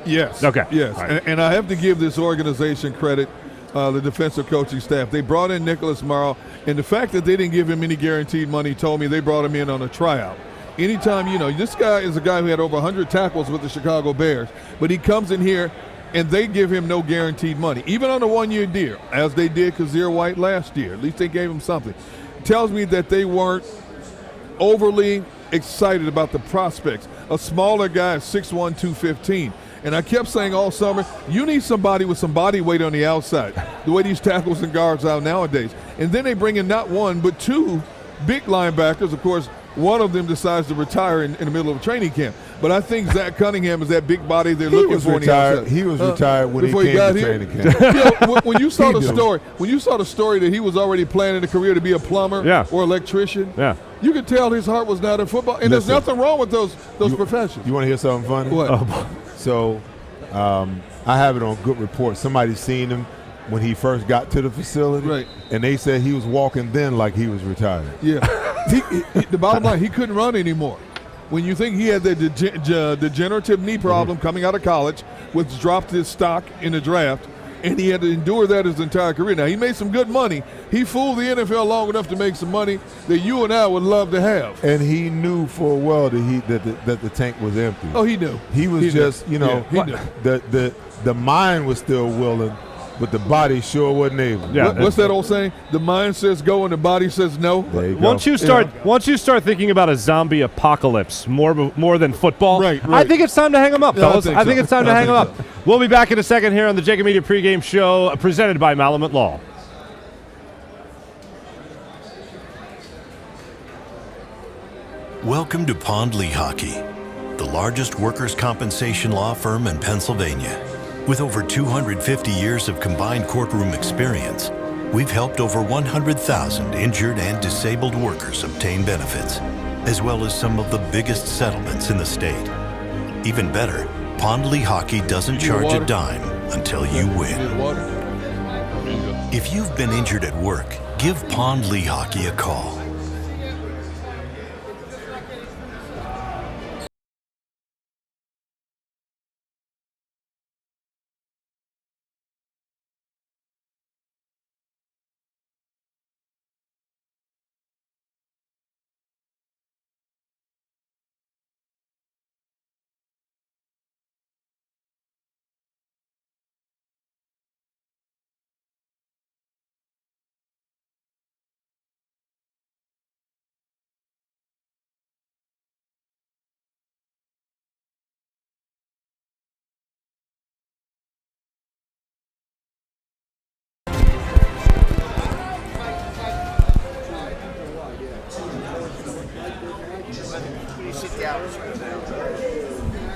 Yes. Okay. Yes. Right. And I have to give this organization credit, the defensive coaching staff. They brought in Nicholas Morrow, and the fact that they didn't give him any guaranteed money told me they brought him in on a tryout. Anytime, this guy is a guy who had over 100 tackles with the Chicago Bears, but he comes in here and they give him no guaranteed money, even on a 1-year deal, as they did Kazir White last year. At least they gave him something. Tells me that they weren't overly excited about the prospects. A smaller guy, 6'1", 215. And I kept saying all summer, you need somebody with some body weight on the outside, the way these tackles and guards are nowadays. And then they bring in not 1, but 2 big linebackers. Of course, one of them decides to retire in the middle of a training camp. But I think Zach Cunningham is that big body they're looking for on the outside. He was retired when he came to training camp. When you saw the story that he was already planning a career to be a plumber or electrician, you could tell his heart was not in football. And there's nothing wrong with those professions. You want to hear something funny? What? So I have it on good report. Somebody seen him when he first got to the facility, and they said he was walking then like he was retired. Yeah. The bottom line, he couldn't run anymore. When you think he had the degenerative knee problem coming out of college, which dropped his stock in the draft, and he had to endure that his entire career. Now, he made some good money. He fooled the NFL long enough to make some money that you and I would love to have. And he knew full well that the tank was empty. Oh, he knew. He was he knew. The mind was still willing, but the body sure wasn't able. Yeah. What's that old saying? The mind says go and the body says no. There you go. Once you start thinking about a zombie apocalypse more than football, right. I think it's time to hang them up, fellas. I think it's time to hang them up. So. We'll be back in a second here on the JAKIB Media Pregame Show, presented by Malamut Law. Welcome to Pond Lehocky, the largest workers' compensation law firm in Pennsylvania. With over 250 years of combined courtroom experience, we've helped over 100,000 injured and disabled workers obtain benefits, as well as some of the biggest settlements in the state. Even better, Pond Lehocky doesn't charge a dime until you win. If you've been injured at work, give Pond Lehocky a call.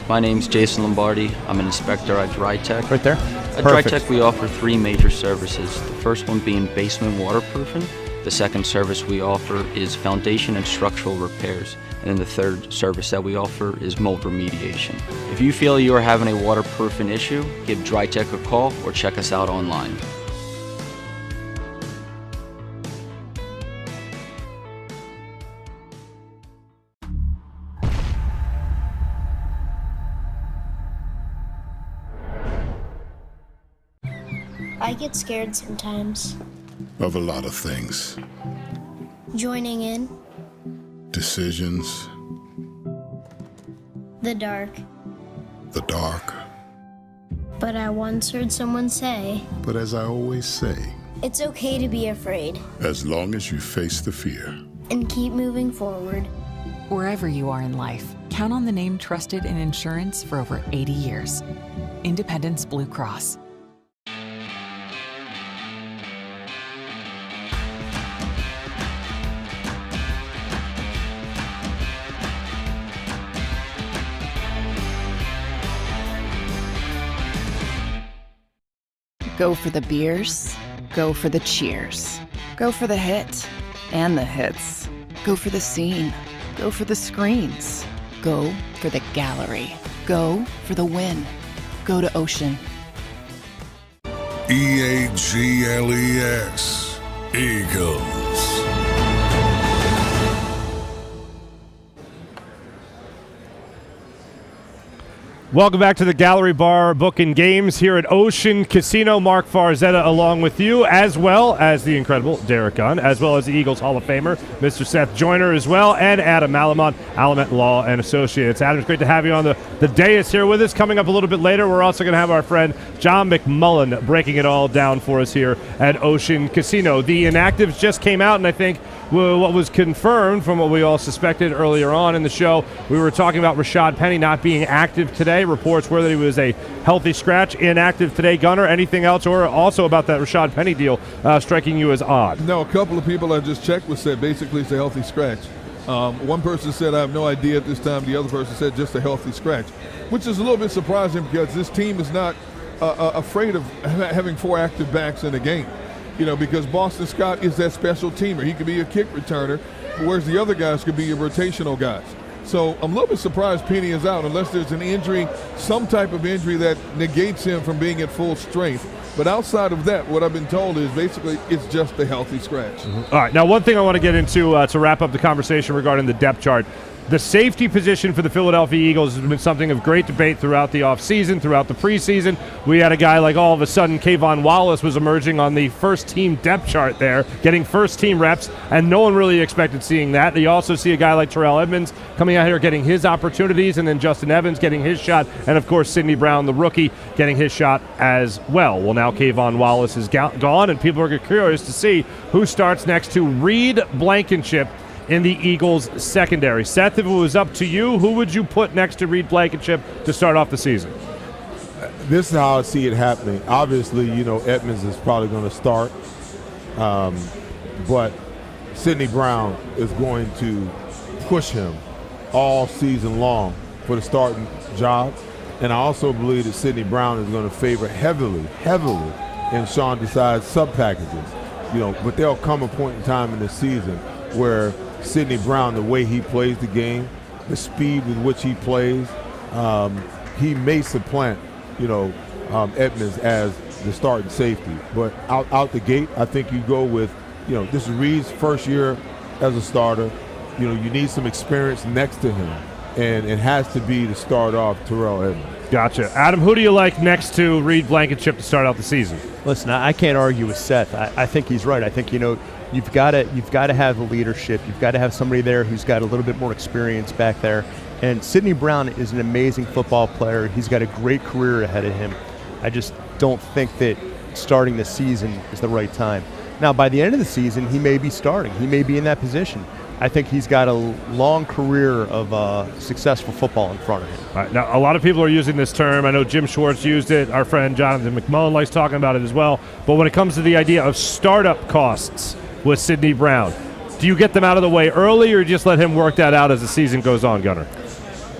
My name's Jason Lombardi. I'm an inspector at DryTech. Right there? At DryTech, we offer 3 major services. The first one being basement waterproofing. The second service we offer is foundation and structural repairs. And then the third service that we offer is mold remediation. If you feel you are having a waterproofing issue, give DryTech a call or check us out online. I get scared sometimes. Of a lot of things. Joining in. Decisions. The dark. The dark. But I once heard someone say, but as I always say, it's okay to be afraid. As long as you face the fear. And keep moving forward. Wherever you are in life, count on the name trusted in insurance for over 80 years. Independence Blue Cross. Go for the beers, go for the cheers, go for the hit and the hits, go for the scene, go for the screens, go for the gallery, go for the win, go to Ocean. EAGLES, Eagles. Welcome back to the Gallery Bar Booking Games here at Ocean Casino. Marc Farzetta along with you, as well as the incredible Derek Gunn, as well as the Eagles Hall of Famer, Mr. Seth Joyner as well, and Adam Malamut, Malamut Law and Associates. Adam, it's great to have you on the dais here with us. Coming up a little bit later, we're also going to have our friend John McMullen breaking it all down for us here at Ocean Casino. The Inactives just came out, and I think what was confirmed from what we all suspected earlier on in the show, we were talking about Rashad Penny not being active today. Reports were that he was a healthy scratch, inactive today. Gunner, anything else, or also about that Rashad Penny deal striking you as odd? No, a couple of people I just checked with said basically it's a healthy scratch. One person said I have no idea at this time. The other person said just a healthy scratch, which is a little bit surprising because this team is not afraid of having 4 active backs in a game. You know, because Boston Scott is that special teamer. He could be a kick returner, whereas the other guys could be your rotational guys. So I'm a little bit surprised Penny is out unless there's an injury, some type of injury that negates him from being at full strength. But outside of that, what I've been told is basically it's just a healthy scratch. Mm-hmm. All right, now one thing I want to get into to wrap up the conversation regarding the depth chart. The safety position for the Philadelphia Eagles has been something of great debate throughout the offseason, throughout the preseason. We had a guy like all of a sudden Kayvon Wallace was emerging on the first-team depth chart there, getting first-team reps, and no one really expected seeing that. You also see a guy like Terrell Edmonds coming out here getting his opportunities, and then Justin Evans getting his shot, and, of course, Sidney Brown, the rookie, getting his shot as well. Well, now Kayvon Wallace is gone, and people are curious to see who starts next to Reed Blankenship in the Eagles secondary. Seth, if it was up to you, who would you put next to Reed Blankenship to start off the season? This is how I see it happening. Obviously, you know, Edmonds is probably going to start, but Sidney Brown is going to push him all season long for the starting job. And I also believe that Sidney Brown is going to favor heavily in Sean Desai's sub-packages. You know, but there'll come a point in time in the season where Sidney Brown, the way he plays the game, the speed with which he plays, he may supplant, you know, Edmonds as the starting safety. But out the gate, I think you go with, you know, this is Reed's first year as a starter. You know, you need some experience next to him, and it has to be to start off Terrell Edmonds. Gotcha. Adam, who do you like next to Reed Blankenship to start out the season? Listen, I can't argue with Seth. I think he's right. I think, you know, you've got to have the leadership. You've got to have somebody there who's got a little bit more experience back there. And Sidney Brown is an amazing football player. He's got a great career ahead of him. I just don't think that starting the season is the right time. Now, by the end of the season, he may be starting. He may be in that position. I think he's got a long career of successful football in front of him. All right, now, a lot of people are using this term. I know Jim Schwartz used it. Our friend Jonathan McMullen likes talking about it as well. But when it comes to the idea of startup costs with Sidney Brown, do you get them out of the way early or just let him work that out as the season goes on, Gunner?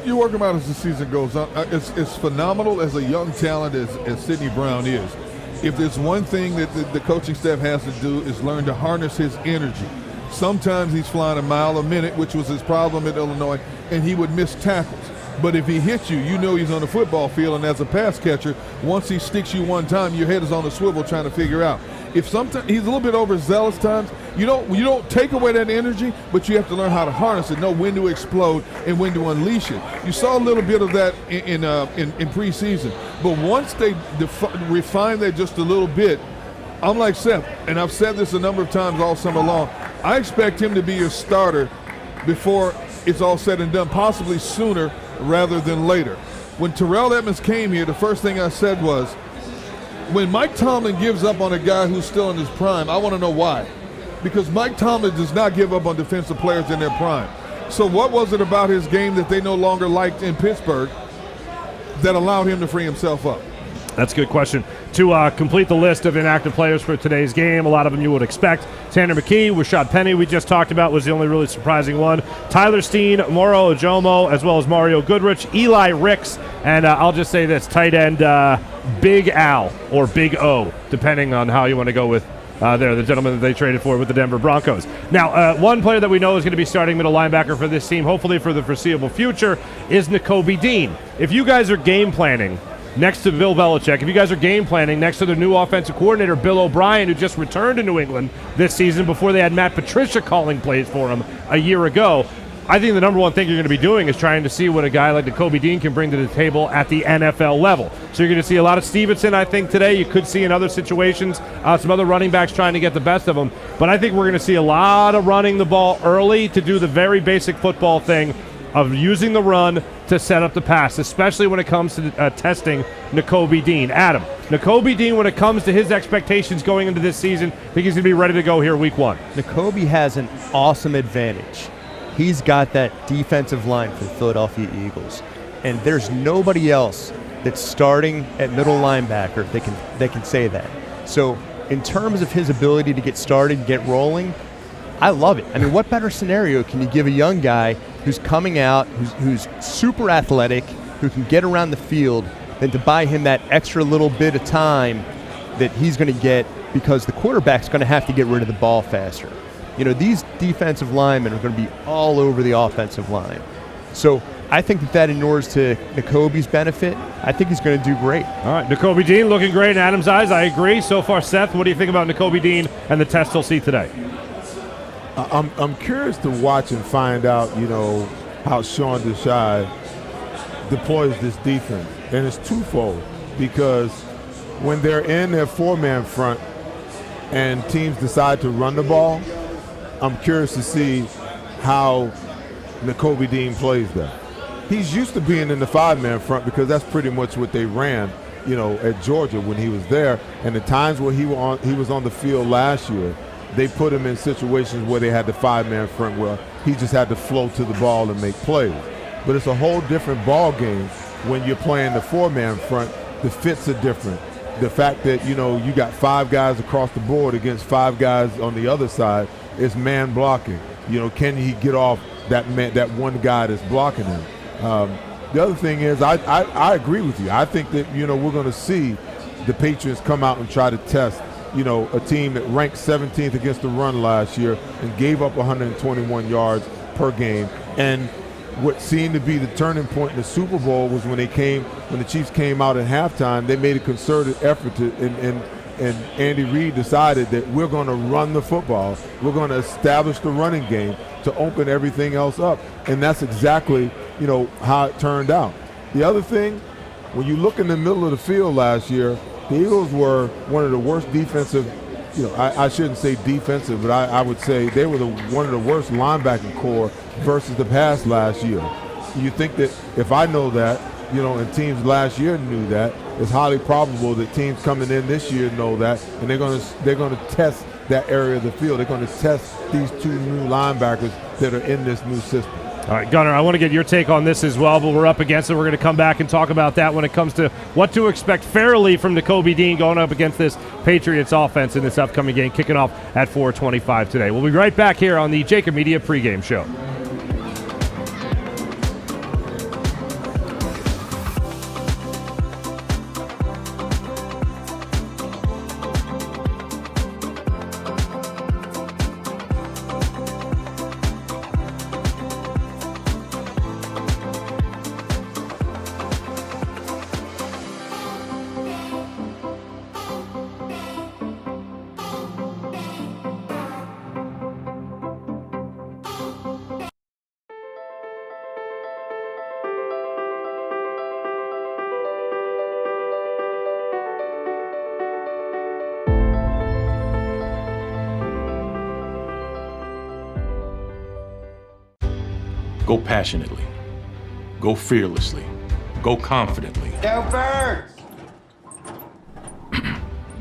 You work him out as the season goes on. It's phenomenal as a young talent as Sidney Brown is. If there's one thing that the coaching staff has to do is learn to harness his energy. Sometimes he's flying a mile a minute, which was his problem at Illinois, and he would miss tackles. But if he hits you, you know he's on the football field, and as a pass catcher, once he sticks you one time, your head is on the swivel trying to figure out. If sometimes he's a little bit overzealous times, you don't take away that energy, but you have to learn how to harness it, know when to explode and when to unleash it. You saw a little bit of that in preseason, but once they refine that just a little bit, I'm like Seth, and I've said this a number of times all summer long. I expect him to be your starter before it's all said and done, possibly sooner rather than later. When Terrell Edmonds came here, the first thing I said was, when Mike Tomlin gives up on a guy who's still in his prime, I want to know why. Because Mike Tomlin does not give up on defensive players in their prime. So what was it about his game that they no longer liked in Pittsburgh that allowed him to free himself up? That's a good question. To complete the list of inactive players for today's game, a lot of them you would expect. Tanner McKee, Rashad Penny, we just talked about, was the only really surprising one. Tyler Steen, Moro Ojomo, as well as Mario Goodrich, Eli Ricks, and I'll just say this, tight end Big Al, or Big O, depending on how you want to go with the gentleman that they traded for with the Denver Broncos. Now, one player that we know is going to be starting middle linebacker for this team, hopefully for the foreseeable future, is Nakobe Dean. If you guys are game planning next to Bill Belichick, if you guys are game planning next to their new offensive coordinator, Bill O'Brien, who just returned to New England this season before they had Matt Patricia calling plays for him a year ago, I think the number one thing you're going to be doing is trying to see what a guy like Nakobe Dean can bring to the table at the NFL level. So you're going to see a lot of Stevenson, I think, today. You could see in other situations some other running backs trying to get the best of them. But I think we're going to see a lot of running the ball early to do the very basic football thing of using the run to set up the pass, especially when it comes to testing Nakobe Dean. Adam, Nakobe Dean, when it comes to his expectations going into this season, I think he's going to be ready to go here week one. Nakobe has an awesome advantage. He's got that defensive line for the Philadelphia Eagles, and there's nobody else that's starting at middle linebacker that can say that. So in terms of his ability to get started, get rolling, I love it. I mean, what better scenario can you give a young guy who's coming out, who's super athletic, who can get around the field, than to buy him that extra little bit of time that he's going to get because the quarterback's going to have to get rid of the ball faster. You know, these defensive linemen are going to be all over the offensive line. So I think that inures to Nakobe's benefit. I think he's going to do great. All right, Nakobe Dean looking great in Adam's eyes. I agree. So far, Seth, what do you think about Nakobe Dean and the test he'll see today? I'm curious to watch and find out, you know, how Sean Desai deploys this defense. And it's twofold, because when they're in their four-man front and teams decide to run the ball, I'm curious to see how Nakobe Dean plays that. He's used to being in the five-man front because that's pretty much what they ran, you know, at Georgia when he was there. And the times where he was on the field last year, they put him in situations where they had the five-man front where he just had to flow to the ball and make plays. But it's a whole different ball game when you're playing the four-man front. The fits are different. The fact that, you know, you got five guys across the board against five guys on the other side is man blocking. You know, can he get off that one guy that's blocking him? The other thing is, I agree with you. I think that, you know, we're going to see the Patriots come out and try to test, you know, a team that ranked 17th against the run last year and gave up 121 yards per game. And what seemed to be the turning point in the Super Bowl was when the Chiefs came out at halftime, they made a concerted effort to, and Andy Reid decided that we're going to run the football. We're going to establish the running game to open everything else up. And that's exactly, you know, how it turned out. The other thing, when you look in the middle of the field last year, the Eagles were one of the worst defensive, you know, I shouldn't say defensive, but I would say they were one of the worst linebacking core versus the pass last year. You think that if I know that, you know, and teams last year knew that, it's highly probable that teams coming in this year know that, and they're going to test that area of the field. They're going to test these two new linebackers that are in this new system. All right, Gunnar, I want to get your take on this as well, but we're up against it. We're going to come back and talk about that when it comes to what to expect fairly from Nakobe Dean going up against this Patriots offense in this upcoming game, kicking off at 4:25 today. We'll be right back here on the JAKIB Media pregame show. Go passionately. Go fearlessly. Go confidently. Go Birds!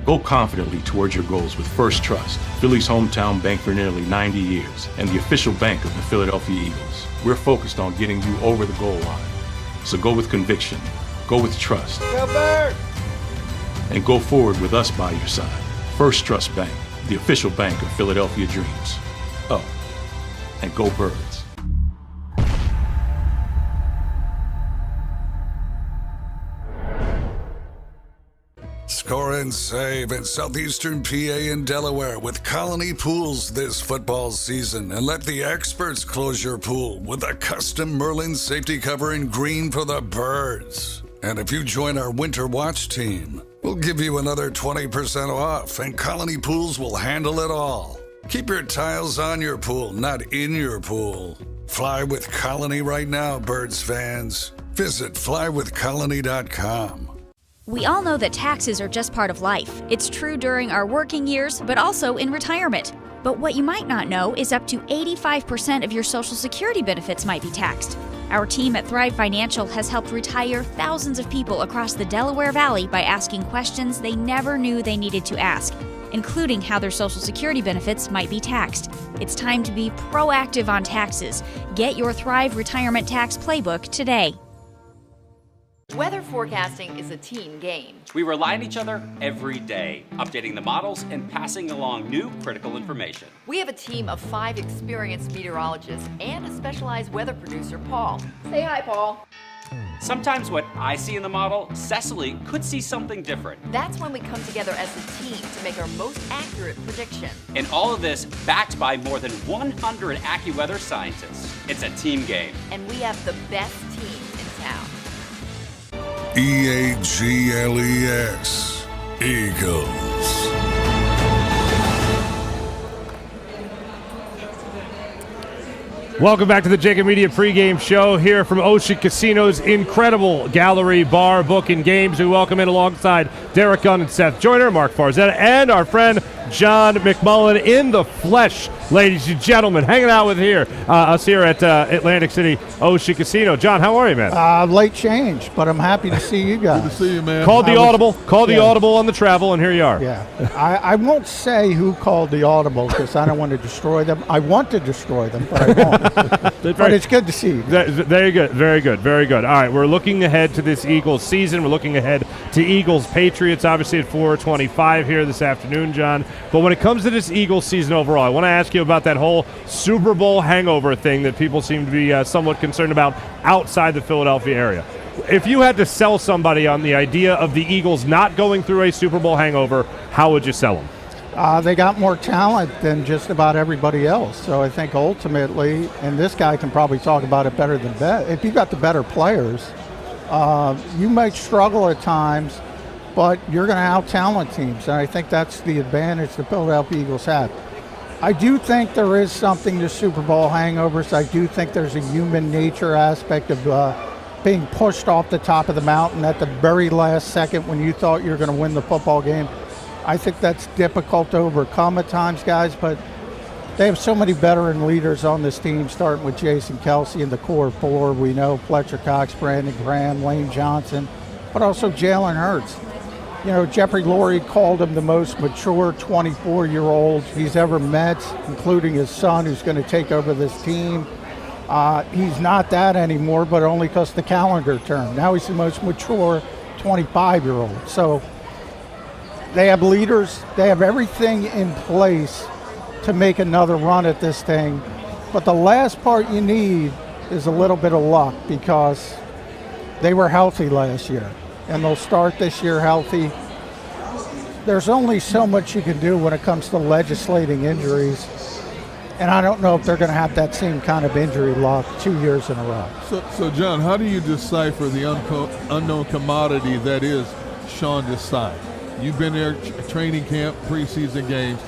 Go confidently towards your goals with First Trust, Philly's hometown bank for nearly 90 years, and the official bank of the Philadelphia Eagles. We're focused on getting you over the goal line. So go with conviction, go with trust, Go Birds! and go forward with us by your side. First Trust Bank, the official bank of Philadelphia dreams. Oh, and go Birds. Score and save in southeastern PA and Delaware with Colony Pools this football season, and let the experts close your pool with a custom Merlin safety cover in green for the birds. And if you join our Winter Watch team, we'll give you another 20% off, and Colony Pools will handle it all. Keep your tiles on your pool, not in your pool. Fly with Colony right now, Birds fans. Visit flywithcolony.com. We all know that taxes are just part of life. It's true during our working years, but also in retirement. But what you might not know is up to 85% of your Social Security benefits might be taxed. Our team at Thrive Financial has helped retire thousands of people across the Delaware Valley by asking questions they never knew they needed to ask, including how their Social Security benefits might be taxed. It's time to be proactive on taxes. Get your Thrive Retirement Tax Playbook today. Weather forecasting is a team game. We rely on each other every day, updating the models and passing along new critical information. We have a team of 5 experienced meteorologists and a specialized weather producer, Paul. Say hi, Paul. Sometimes what I see in the model, Cecily could see something different. That's when we come together as a team to make our most accurate prediction. And all of this backed by more than 100 AccuWeather scientists. It's a team game. And we have the best team in town. EAGLES, Eagles. Welcome back to the JAKIB Media pregame show here from Ocean Casino's incredible gallery, bar, book, and games. We welcome in alongside Derek Gunn and Seth Joyner, Marc Farzetta, and our friend John McMullen in the flesh, ladies and gentlemen, hanging out with us here at Atlantic City Ocean Casino. John, how are you, man? Late change, but I'm happy to see you guys. Good to see you, man. Called the audible on the travel, and here you are. Yeah, I won't say who called the audible because I don't want to destroy them. I want to destroy them, but I won't. But it's good to see you. Very good, very good, very good. All right, we're looking ahead to this Eagles season. We're looking ahead to Eagles Patriots, obviously at 4:25 here this afternoon, John. But when it comes to this Eagles season overall, I want to ask you about that whole Super Bowl hangover thing that people seem to be somewhat concerned about outside the Philadelphia area. If you had to sell somebody on the idea of the Eagles not going through a Super Bowl hangover, how would you sell them? They got more talent than just about everybody else. So I think ultimately, and this guy can probably talk about it better than Bet, if you got the better players, you might struggle at times, but you're going to out-talent teams. And I think that's the advantage the Philadelphia Eagles have. I do think there is something to Super Bowl hangovers. I do think there's a human nature aspect of being pushed off the top of the mountain at the very last second when you thought you were going to win the football game. I think that's difficult to overcome at times, guys, but they have so many veteran leaders on this team, starting with Jason Kelsey and the core 4. We know Fletcher Cox, Brandon Graham, Lane Johnson, but also Jalen Hurts. You know, Jeffrey Lurie called him the most mature 24-year-old he's ever met, including his son, who's going to take over this team. He's not that anymore, but only because the calendar turned. Now he's the most mature 25-year-old. So they have leaders. They have everything in place to make another run at this thing. But the last part you need is a little bit of luck because they were healthy last year, and they'll start this year healthy. There's only so much you can do when it comes to legislating injuries, and I don't know if they're going to have that same kind of injury luck 2 years in a row. So John, how do you decipher the unknown commodity that is Sean Desai? You've been there, training camp, preseason games.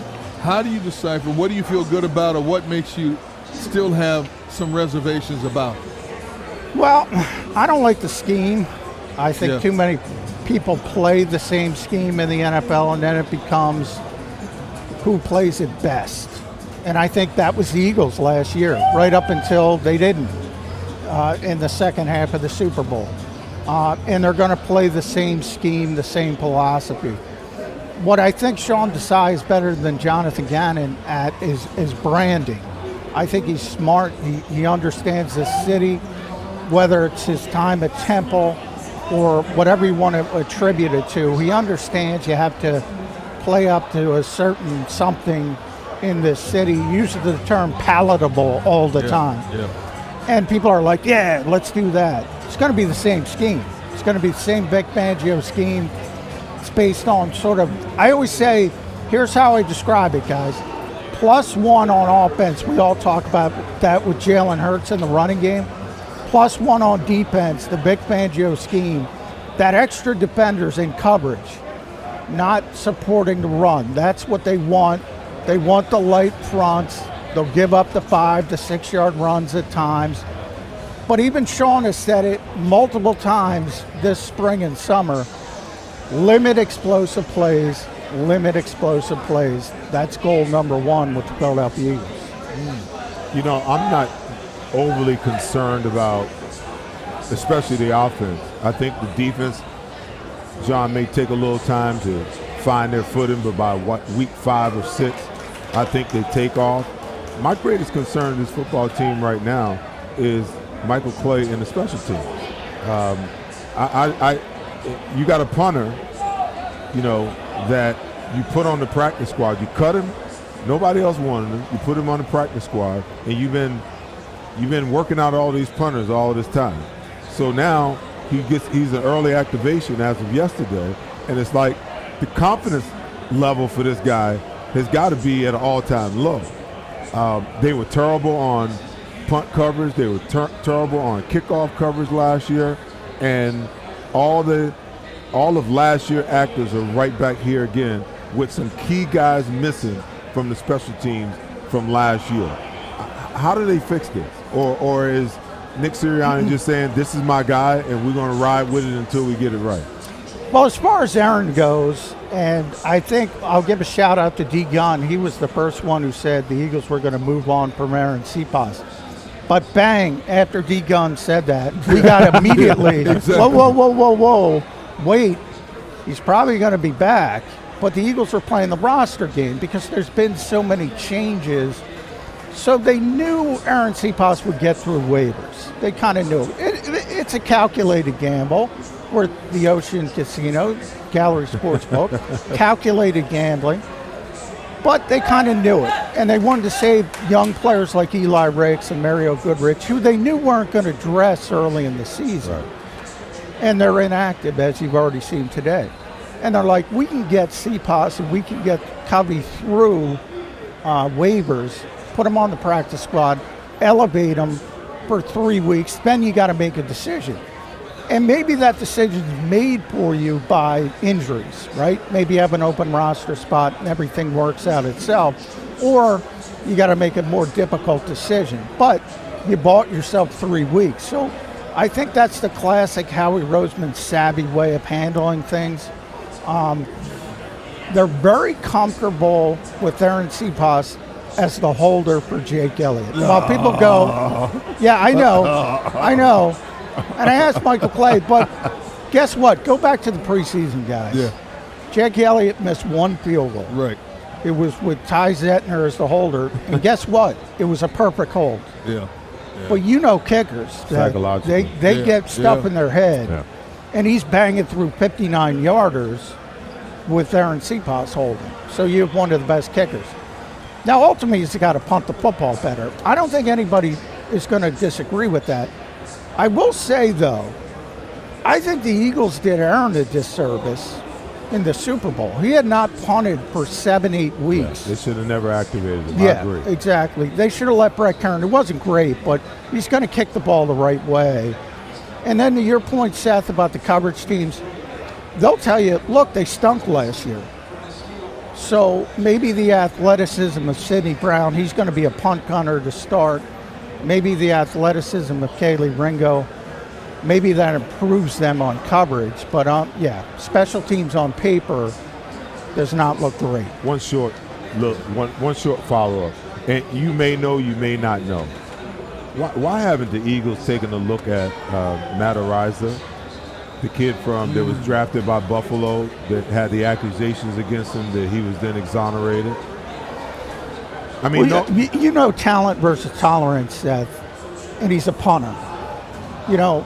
How do you decipher? What do you feel good about, or what makes you still have some reservations about it? Well, I don't like the scheme. I think too many people play the same scheme in the NFL, and then it becomes who plays it best. And I think that was the Eagles last year, right up until they didn't. in the second half of the Super Bowl. And they're going to play the same scheme, the same philosophy. What I think Sean Desai is better than Jonathan Gannon at is branding. I think he's smart. He understands the city, whether it's his time at Temple or whatever you want to attribute it to. He understands you have to play up to a certain something in this city. He uses the term palatable all the time. Yeah. And people are like, yeah, let's do that. It's going to be the same scheme. It's going to be the same Vic Fangio scheme. It's based on sort of, I always say, here's how I describe it, guys. +1 on offense. We all talk about that with Jalen Hurts in the running game. +1 on defense, the Vic Fangio scheme. That extra defenders in coverage, not supporting the run. That's what they want. They want the light fronts. They'll give up the 5 to 6 yard runs at times. But even Sean has said it multiple times this spring and summer. Limit explosive plays, limit explosive plays. That's goal number 1 with the Philadelphia Eagles. You know, I'm not overly concerned about, especially the offense. I think the defense, John, may take a little time to find their footing, but by week 5 or 6, I think they take off. My greatest concern in this football team right now is Michael Clay and the special teams. You got a punter, you know, that you put on the practice squad. You cut him, nobody else wanted him. You put him on the practice squad, and you've been working out all these punters all this time. So now he's an early activation as of yesterday, and it's like the confidence level for this guy has got to be at an all-time low. They were terrible on punt coverage. They were terrible on kickoff coverage last year, and all of last year's actors are right back here again with some key guys missing from the special teams from last year. How do they fix this? Or is Nick Sirianni just saying, this is my guy, and we're going to ride with it until we get it right? Well, as far as Aaron goes, and I think I'll give a shout out to D. Gunn. He was the first one who said the Eagles were going to move on from Aaron Cepas. But bang, after D. Gunn said that, we got immediately, Exactly. whoa, wait, he's probably going to be back. But the Eagles were playing the roster game because there's been so many changes. So they knew Aaron Cepas would get through waivers. They kind of knew. It's a calculated gamble. We're at the Ocean Casino, Gallery Sportsbook, calculated gambling. But they kind of knew it, and they wanted to save young players like Eli Ricks and Mario Goodrich, who they knew weren't going to dress early in the season. Right. And they're inactive, as you've already seen today. And they're like, we can get Cepas and we can get Covey through waivers, put him on the practice squad, elevate him for 3 weeks, then you got to make a decision. And maybe that decision is made for you by injuries, right? Maybe you have an open roster spot and everything works out itself. Or you got to make a more difficult decision. But you bought yourself 3 weeks. So I think that's the classic Howie Roseman savvy way of handling things. They're very comfortable with Aaron Cepas as the holder for Jake Elliott. While people go, yeah, I know. And I asked Michael Clay, but guess what? Go back to the preseason, guys. Yeah. Jake Elliott missed 1 field goal. Right. It was with Ty Zettner as the holder. And guess what? It was a perfect hold. Yeah. But you know kickers. Psychologically. They get stuff in their head. Yeah. And he's banging through 59-yarders with Aaron Cepas holding. So you have one of the best kickers. Now, ultimately, he's got to punt the football better. I don't think anybody is going to disagree with that. I will say, though, I think the Eagles did Aaron a disservice in the Super Bowl. He had not punted for 7-8 weeks. Yeah, they should have never activated him. Yeah, I agree. exactly. They should have let Brett Kern. It wasn't great, but he's going to kick the ball the right way. And then to your point, Seth, about the coverage teams, they'll tell you, look, they stunk last year. So maybe the athleticism of Sidney Brown, he's going to be a punt gunner to start. Maybe the athleticism of Kaylee Ringo, maybe that improves them on coverage. But, special teams on paper does not look great. One short follow-up. And you may know, you may not know. Why haven't the Eagles taken a look at Matt Araiza, the kid that was drafted by Buffalo that had the accusations against him that he was then exonerated? I mean, you know talent versus tolerance, Seth, and he's a punter. You know,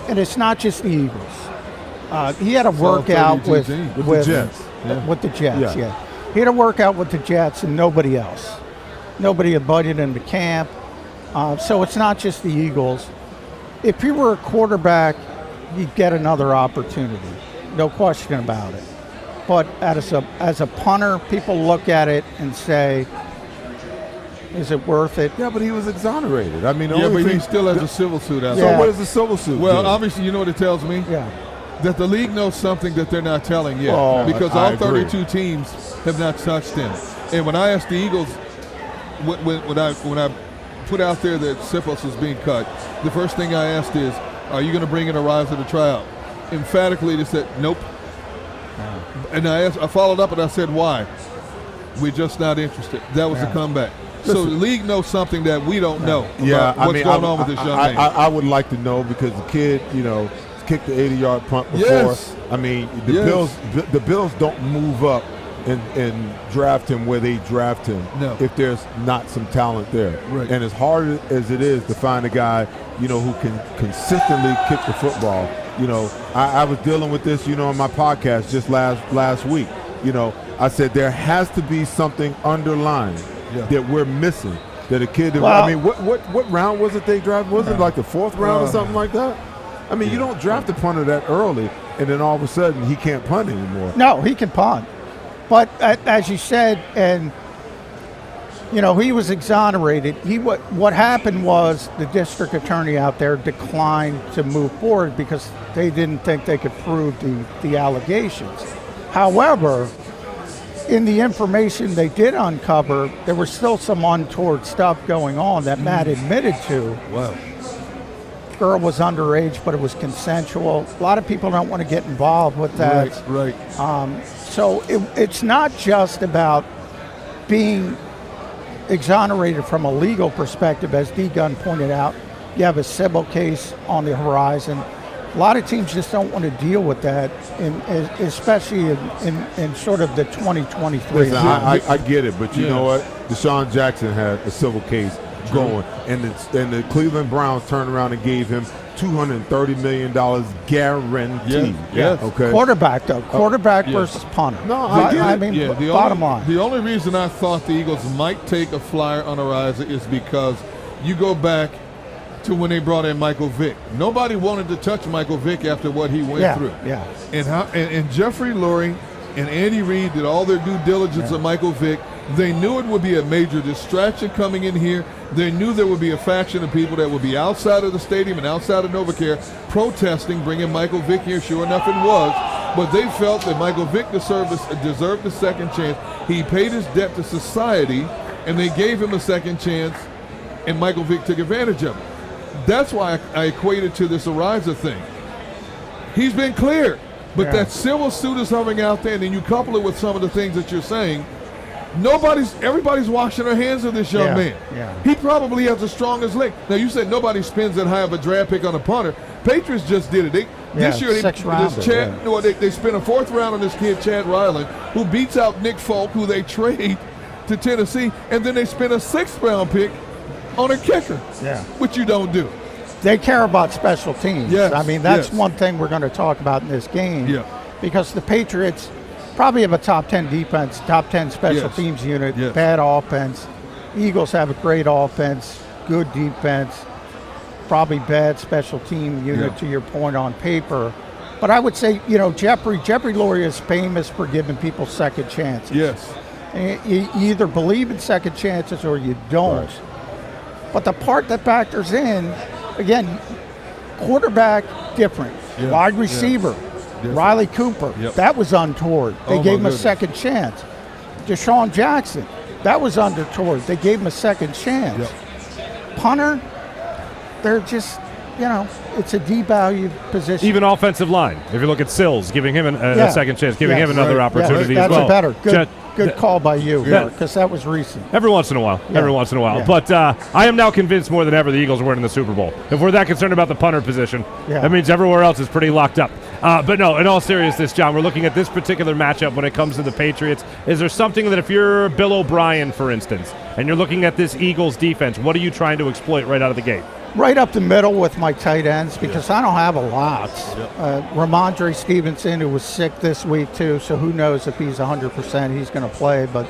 and it's not just the Eagles. He had a workout with the Jets. With the Jets, yeah. He had a workout with the Jets and nobody else. Nobody invited him to camp. So it's not just the Eagles. If you were a quarterback, you'd get another opportunity. No question about it. But as a punter, people look at it and say, is it worth it? Yeah, but he was exonerated. I mean, but he still has a civil suit out there. So what is the civil suit? Well, obviously, you know what it tells me? Yeah. That the league knows something that they're not telling yet. Because all 32 teams have not touched him. And when I asked the Eagles, when I put out there that Siposs was being cut, the first thing I asked is, are you going to bring in Araiza to try out? Emphatically, they said, nope. And I followed up and I said, why? We're just not interested. That was the comeback. So the league knows something that we don't know about what's going on with this young man. I would like to know because the kid, kicked the 80-yard punt before. Yes. I mean, the Bills don't move up and draft him where they draft him if there's not some talent there. Right. And as hard as it is to find a guy, who can consistently kick the football, I was dealing with this, on my podcast just last week. I said there has to be something underlying that we're missing. That a kid what round was it they drafted? Was it like the 4th round or something like that? I mean, you don't draft a punter that early and then all of a sudden he can't punt anymore. No, he can punt. But as you said, and he was exonerated. What happened was the district attorney out there declined to move forward because they didn't think they could prove the allegations. However, in the information they did uncover, there was still some untoward stuff going on that Matt admitted to. Wow. Girl was underage, but it was consensual. A lot of people don't want to get involved with that. Right. So it's not just about being exonerated from a legal perspective, as D-Gun pointed out. You have a civil case on the horizon. A lot of teams just don't want to deal with that, especially in sort of the 2023. Listen, I get it, but you know what? Deshaun Jackson had a civil case going, and the Cleveland Browns turned around and gave him $230 million guaranteed. Yes. Okay. Quarterback versus punter. No, I mean, bottom line. The only reason I thought the Eagles might take a flyer on Araiza is because you go back to when they brought in Michael Vick. Nobody wanted to touch Michael Vick after what he went through. Yeah. And Jeffrey Lurie and Andy Reid did all their due diligence on Michael Vick. They knew it would be a major distraction coming in here. They knew there would be a faction of people that would be outside of the stadium and outside of NovaCare protesting, bringing Michael Vick here. Sure enough, it was. But they felt that Michael Vick deserved a second chance. He paid his debt to society, and they gave him a second chance, and Michael Vick took advantage of it. That's why I equated to this Araiza thing. He's been cleared, but that civil suit is hovering out there, and then you couple it with some of the things that you're saying. Everybody's washing their hands of this young man. Yeah. He probably has the strongest leg. Now, you said nobody spends that high of a draft pick on a punter. Patriots just did it. This year, they spent a 4th round on this kid, Chad Ryland, who beats out Nick Folk, who they trade to Tennessee, and then they spent a 6th round pick on a kicker, which you don't do. They care about special teams. Yes, I mean, that's one thing we're going to talk about in this game. Yeah. Because the Patriots probably have a top 10 defense, top 10 special teams unit, bad offense. Eagles have a great offense, good defense, probably bad special team unit to your point on paper. But I would say, Jeffrey Lurie is famous for giving people second chances. Yes. You either believe in second chances or you don't. Right. But the part that factors in, again, quarterback, different. Yeah. Wide receiver, Riley Cooper, that was untoward. They gave him a second chance. Deshaun Jackson, that was untoward. They gave him a second chance. Punter, they're just it's a devalued position. Even offensive line. If you look at Sills, giving him a second chance, giving him another opportunity as well. That's better. Good call by you, because that was recent. Every once in a while. Yeah. But I am now convinced more than ever the Eagles are winning the Super Bowl. If we're that concerned about the punter position, that means everywhere else is pretty locked up. But no, in all seriousness, John, we're looking at this particular matchup when it comes to the Patriots. Is there something that if you're Bill O'Brien, for instance, and you're looking at this Eagles defense, what are you trying to exploit right out of the gate? Right up the middle with my tight ends, because I don't have a lot. Ramondre Stevenson, who was sick this week too, so who knows if he's 100%, he's going to play. But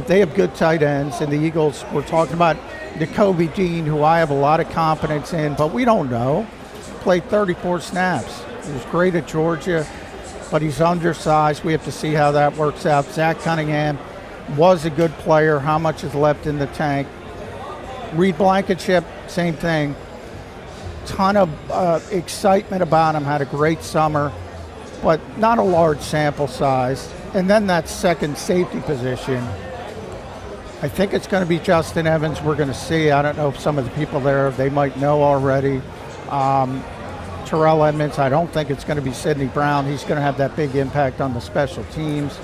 they have good tight ends, and the Eagles, we're talking about Nakobe Dean, who I have a lot of confidence in, but we don't know. Played 34 snaps. He was great at Georgia, but he's undersized. We have to see how that works out. Zach Cunningham was a good player. How much is left in the tank? Reed Blankenship, same thing. Ton of excitement about him. Had a great summer, but not a large sample size. And then that second safety position, I think it's going to be Justin Evans. We're going to see. I don't know if some of the people there, they might know already. Terrell Edmonds, I don't think it's going to be Sidney Brown. He's going to have that big impact on the special teams.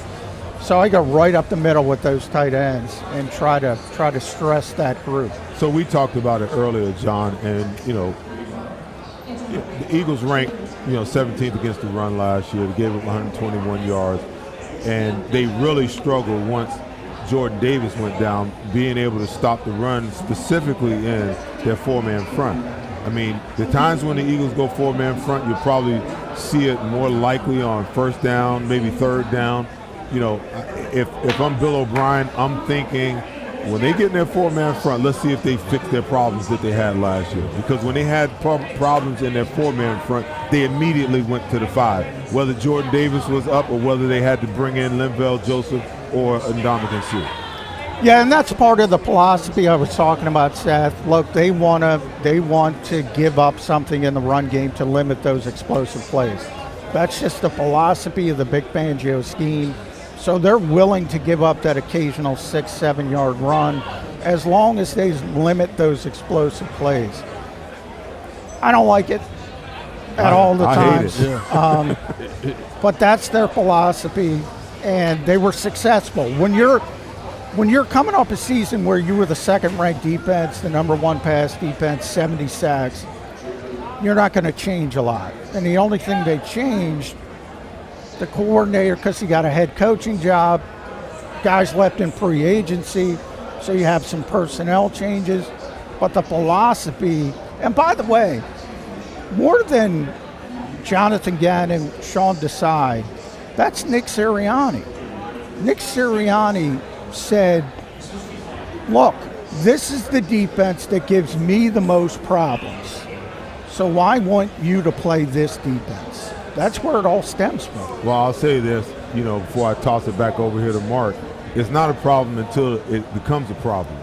So I go right up the middle with those tight ends and try to stress that group. So we talked about it earlier, John, and the Eagles ranked 17th against the run last year. They gave up 121 yards, and they really struggled once Jordan Davis went down, being able to stop the run specifically in their four-man front. I mean, the times when the Eagles go four-man front, you'll probably see it more likely on first down, maybe third down. If I'm Bill O'Brien, I'm thinking when they get in their four-man front, let's see if they fix their problems that they had last year. Because when they had problems in their four-man front, they immediately went to the five. Whether Jordan Davis was up or whether they had to bring in Linval Joseph or Ndamukong Suh. Yeah, and that's part of the philosophy I was talking about, Seth. Look, they want to give up something in the run game to limit those explosive plays. That's just the philosophy of the Big Fangio scheme. So they're willing to give up that occasional 6-7 yard run as long as they limit those explosive plays. I don't like it at all the times. But that's their philosophy, and they were successful. When you're coming off a season where you were the second-ranked defense, the number one pass defense, 70 sacks, you're not going to change a lot. And the only thing they changed, the coordinator, because he got a head coaching job, guys left in free agency, so you have some personnel changes. But the philosophy, and by the way, more than Jonathan Gannon, Sean Desai, that's Nick Sirianni. Nick Sirianni said, look, this is the defense that gives me the most problems. So I want you to play this defense. That's where it all stems from. Well, I'll say this, before I toss it back over here to Mark, it's not a problem until it becomes a problem.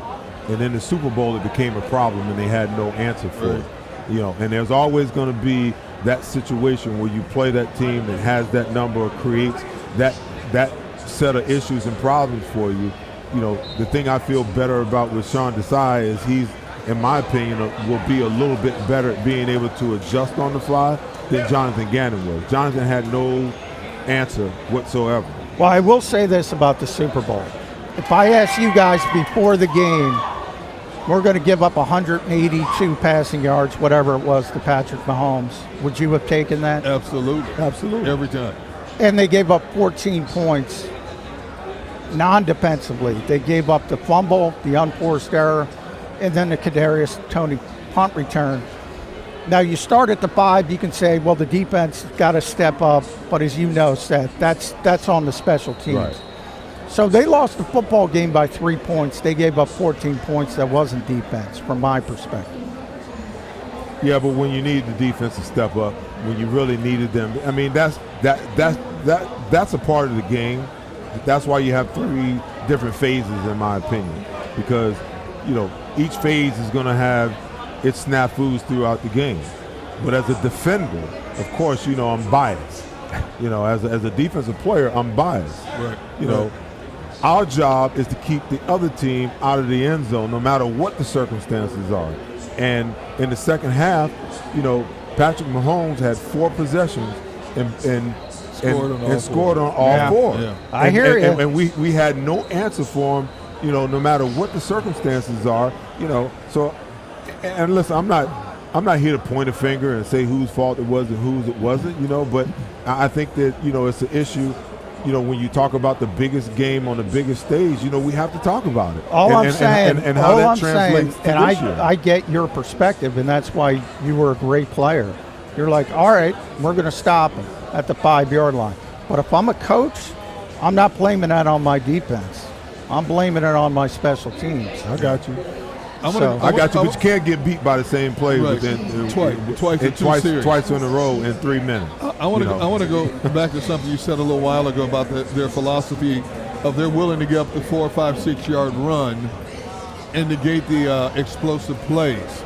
And in the Super Bowl, it became a problem and they had no answer for it. And there's always going to be that situation where you play that team that has that number or creates that set of issues and problems for you. The thing I feel better about with Sean Desai is he's, in my opinion, will be a little bit better at being able to adjust on the fly than Jonathan Gannon was. Jonathan had no answer whatsoever. Well, I will say this about the Super Bowl. If I asked you guys before the game, we're going to give up 182 passing yards, whatever it was, to Patrick Mahomes, would you have taken that? Absolutely. Absolutely. Every time. And they gave up 14 points non-defensively. They gave up the fumble, the unforced error, and then the Kadarius Toney punt return. Now, you start at the 5, you can say, well, the defense got to step up, but as you know, Seth, that's on the special teams. Right. So they lost the football game by 3 points. They gave up 14 points. That wasn't defense, from my perspective. Yeah, but when you need the defense to step up, when you really needed them, I mean, that's a part of the game. That's why you have 3 different phases, in my opinion, because each phase is going to have its snafus throughout the game. But as a defender, of course, I'm biased. As a defensive player, I'm biased. Right. Our job is to keep the other team out of the end zone, no matter what the circumstances are. And in the second half, Patrick Mahomes had 4 possessions and scored on all 4. Yeah. I hear you. And we had no answer for him, no matter what the circumstances are, So, and listen, I'm not here to point a finger and say whose fault it was and whose it wasn't, but I think that, it's an issue. When you talk about the biggest game on the biggest stage, we have to talk about it. I'm saying, and how that translates to and this year. I get your perspective, and that's why you were a great player. You're like, all right, we're going to stop him at the 5-yard line. But if I'm a coach, I'm not blaming that on my defense. I'm blaming it on my special teams. I got you. I got you, but you can't get beat by the same play within twice in a row in 3 minutes. I want to go back to something you said a little while ago about their philosophy of they're willing to give up the 4, 5, 6 yard run and negate the explosive plays.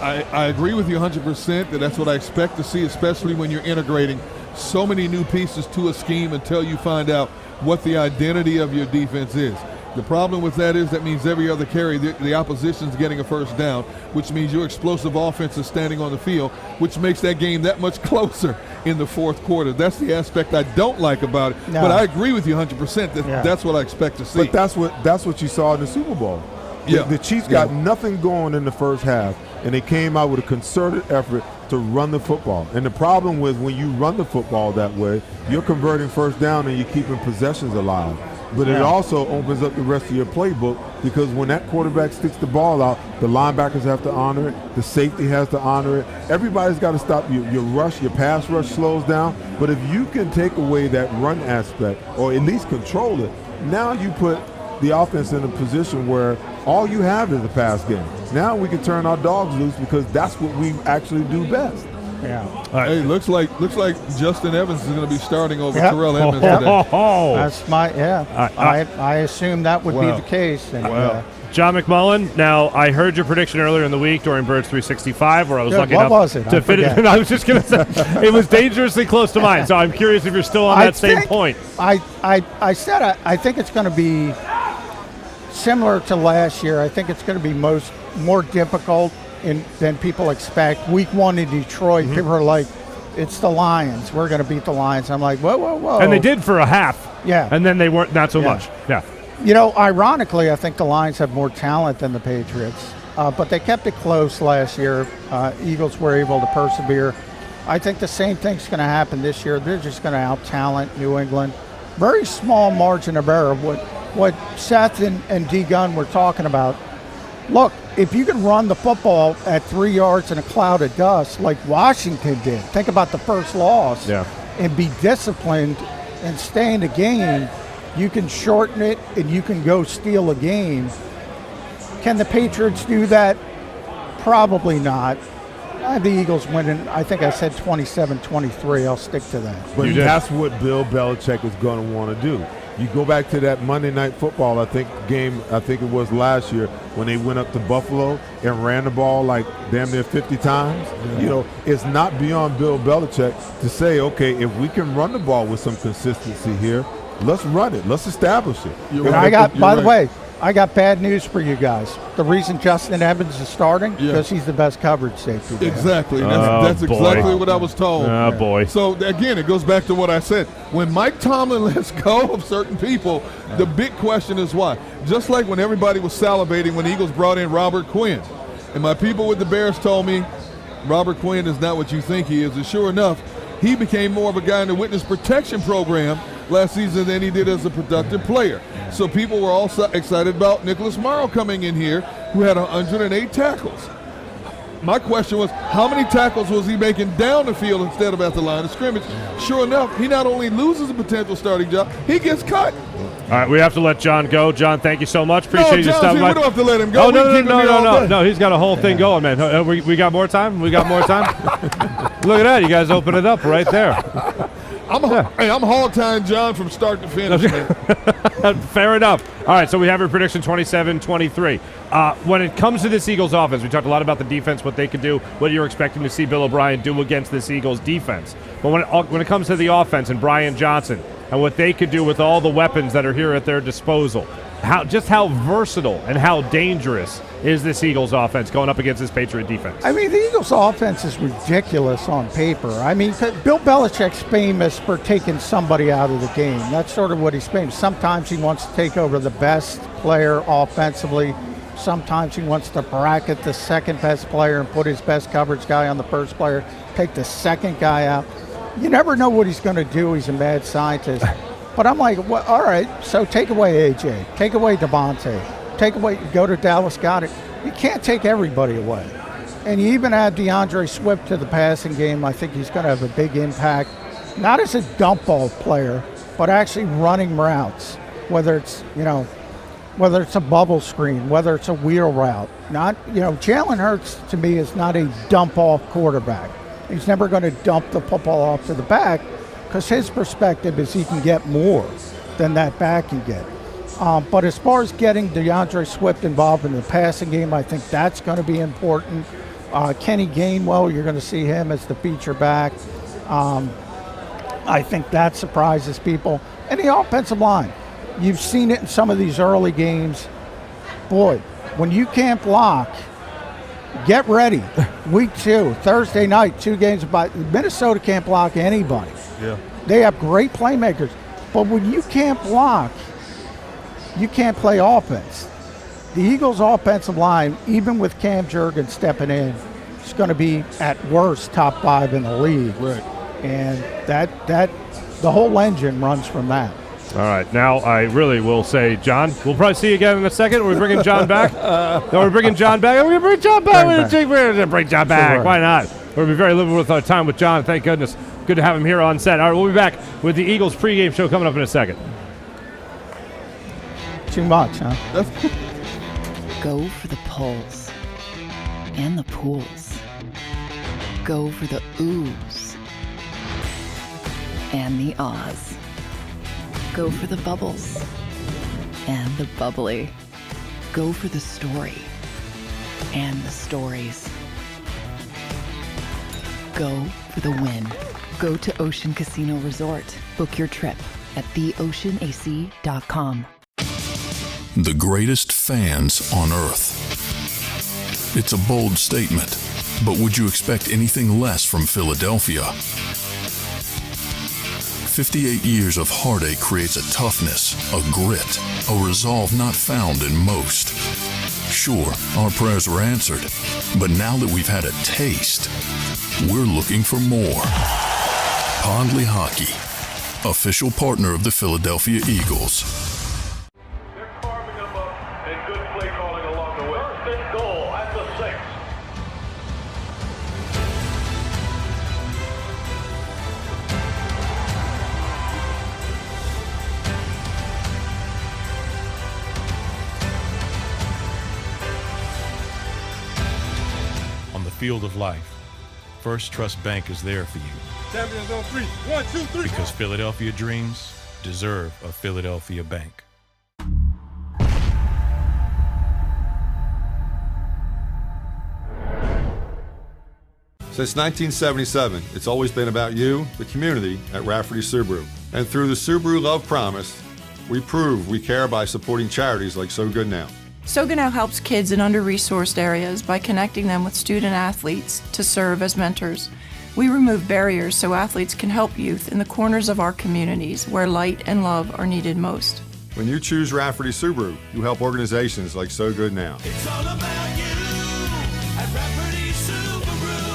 I agree with you 100% that that's what I expect to see, especially when you're integrating so many new pieces to a scheme until you find out what the identity of your defense is. The problem with that is that means every other carry, the opposition's getting a first down, which means your explosive offense is standing on the field, which makes that game that much closer in the fourth quarter. That's the aspect I don't like about it. No. But I agree with you 100% that that's what I expect to see. But that's what you saw in the Super Bowl. Yeah. The Chiefs got nothing going in the first half, and they came out with a concerted effort to run the football. And the problem with when you run the football that way, you're converting first down and you're keeping possessions alive. But it also opens up the rest of your playbook, because when that quarterback sticks the ball out, the linebackers have to honor it, the safety has to honor it. Everybody's got to stop you. Your rush, your pass rush slows down. But if you can take away that run aspect, or at least control it, now you put the offense in a position where all you have is a pass game. Now we can turn our dogs loose, because that's what we actually do best. Yeah. Hey, looks like Justin Evans is going to be starting over Terrell Edmonds today. That's I assume that would be the case. And, John McMullen, now I heard your prediction earlier in the week during Birds 365 where I was lucky enough to fit it. I was just going to say it was dangerously close to mine, so I'm curious if you're still on that same point. I said I think it's going to be similar to last year. I think it's going to be more difficult than people expect. Week 1 in Detroit, people are like, it's the Lions. We're going to beat the Lions. I'm like, whoa. And they did for a half. Yeah. And then they weren't, not so much. Yeah. Ironically, I think the Lions have more talent than the Patriots, but they kept it close last year. Eagles were able to persevere. I think the same thing's going to happen this year. They're just going to out-talent New England. Very small margin of error. What Seth and D. Gunn were talking about, look, if you can run the football at 3 yards in a cloud of dust like Washington did, think about the first loss, and be disciplined and stay in the game, you can shorten it and you can go steal a game. Can the Patriots do that? Probably not. The Eagles winning, I think I said 27-23. I'll stick to that. But that's what Bill Belichick is going to want to do. You go back to that Monday Night Football, I think it was last year, when they went up to Buffalo and ran the ball like damn near 50 times. Yeah. It's not beyond Bill Belichick to say, okay, if we can run the ball with some consistency here, let's run it. Let's establish it. By the way, I got bad news for you guys. The reason Justin Evans is starting because he's the best coverage safety there. Exactly. That's exactly what I was told. Oh, boy. So, again, it goes back to what I said. When Mike Tomlin lets go of certain people, the big question is why. Just like when everybody was salivating when the Eagles brought in Robert Quinn. And my people with the Bears told me, Robert Quinn is not what you think he is. And sure enough, he became more of a guy in the witness protection program last season than he did as a productive player. So people were also excited about Nicholas Morrow coming in here, who had 108 tackles. My question was, how many tackles was he making down the field instead of at the line of scrimmage? Sure enough, he not only loses a potential starting job, he gets cut. All right, we have to let John go. John, thank you so much. Appreciate you stopping by. We don't have to let him go. Oh, no. He's got a whole thing going, man. We got more time? Look at that. You guys open it up right there. I'm hog tying John from start to finish. Fair enough. All right, so we have your prediction 27-23. When it comes to this Eagles offense, we talked a lot about the defense, what they could do, what you're expecting to see Bill O'Brien do against this Eagles defense. But when it comes to the offense and Brian Johnson and what they could do with all the weapons that are here at their disposal, how versatile and how dangerous is this Eagles offense going up against this Patriot defense? I mean, the Eagles offense is ridiculous on paper. I mean, Bill Belichick's famous for taking somebody out of the game. That's sort of what he's famous. Sometimes he wants to take over the best player offensively. Sometimes he wants to bracket the second best player and put his best coverage guy on the first player, take the second guy out. You never know what he's going to do. He's a mad scientist. But I'm like, well, all right, so take away A.J., take away Devontae, go to Dallas Goedert. You can't take everybody away. And you even add DeAndre Swift to the passing game. I think he's going to have a big impact, not as a dump ball player, but actually running routes, whether it's a bubble screen, whether it's a wheel route. Jalen Hurts, to me, is not a dump-off quarterback. He's never going to dump the football off to the back because his perspective is he can get more than that back can get. But as far as getting DeAndre Swift involved in the passing game, I think that's going to be important. Kenny Gainwell, you're going to see him as the feature back. I think that surprises people. And the offensive line. You've seen it in some of these early games. Boy, when you can't block, get ready. Week 2, Thursday night, 2 games. Minnesota can't block anybody. Yeah. They have great playmakers. But when you can't block, you can't play offense. The Eagles' offensive line, even with Cam Jurgens stepping in, is going to be at worst top 5 in the league. Right. And that the whole engine runs from that. All right, now I really will say, John, we'll probably see you again in a second. We're bringing John back. We're bringing John back. We're going to bring John back. We're going to bring John back. Sure. Why not? We're going to be very liberal with our time with John. Thank goodness. Good to have him here on set. All right, we'll be back with the Eagles pregame show coming up in a second. Too much, huh? Go for the pulls and the pools. Go for the oohs and the ahs. Go for the bubbles and the bubbly. Go for the story and the stories. Go for the win. Go to Ocean Casino Resort. Book your trip at theoceanac.com. The greatest fans on earth. It's a bold statement, but would you expect anything less from Philadelphia? 58 years of heartache creates a toughness, a grit, a resolve not found in most. Sure, our prayers were answered, but now that we've had a taste, we're looking for more. Pondley Hockey, official partner of the Philadelphia Eagles. Field of life, First Trust Bank is there for you. Champions on 3. 1, 2, 3. Because Philadelphia dreams deserve a Philadelphia bank. Since 1977, it's always been about you, the community, at Rafferty Subaru. And through the Subaru Love Promise, we prove we care by supporting charities like So Good Now. So Good Now helps kids in under-resourced areas by connecting them with student athletes to serve as mentors. We remove barriers so athletes can help youth in the corners of our communities where light and love are needed most. When you choose Rafferty Subaru, you help organizations like So Good Now. It's all about you at Rafferty Subaru.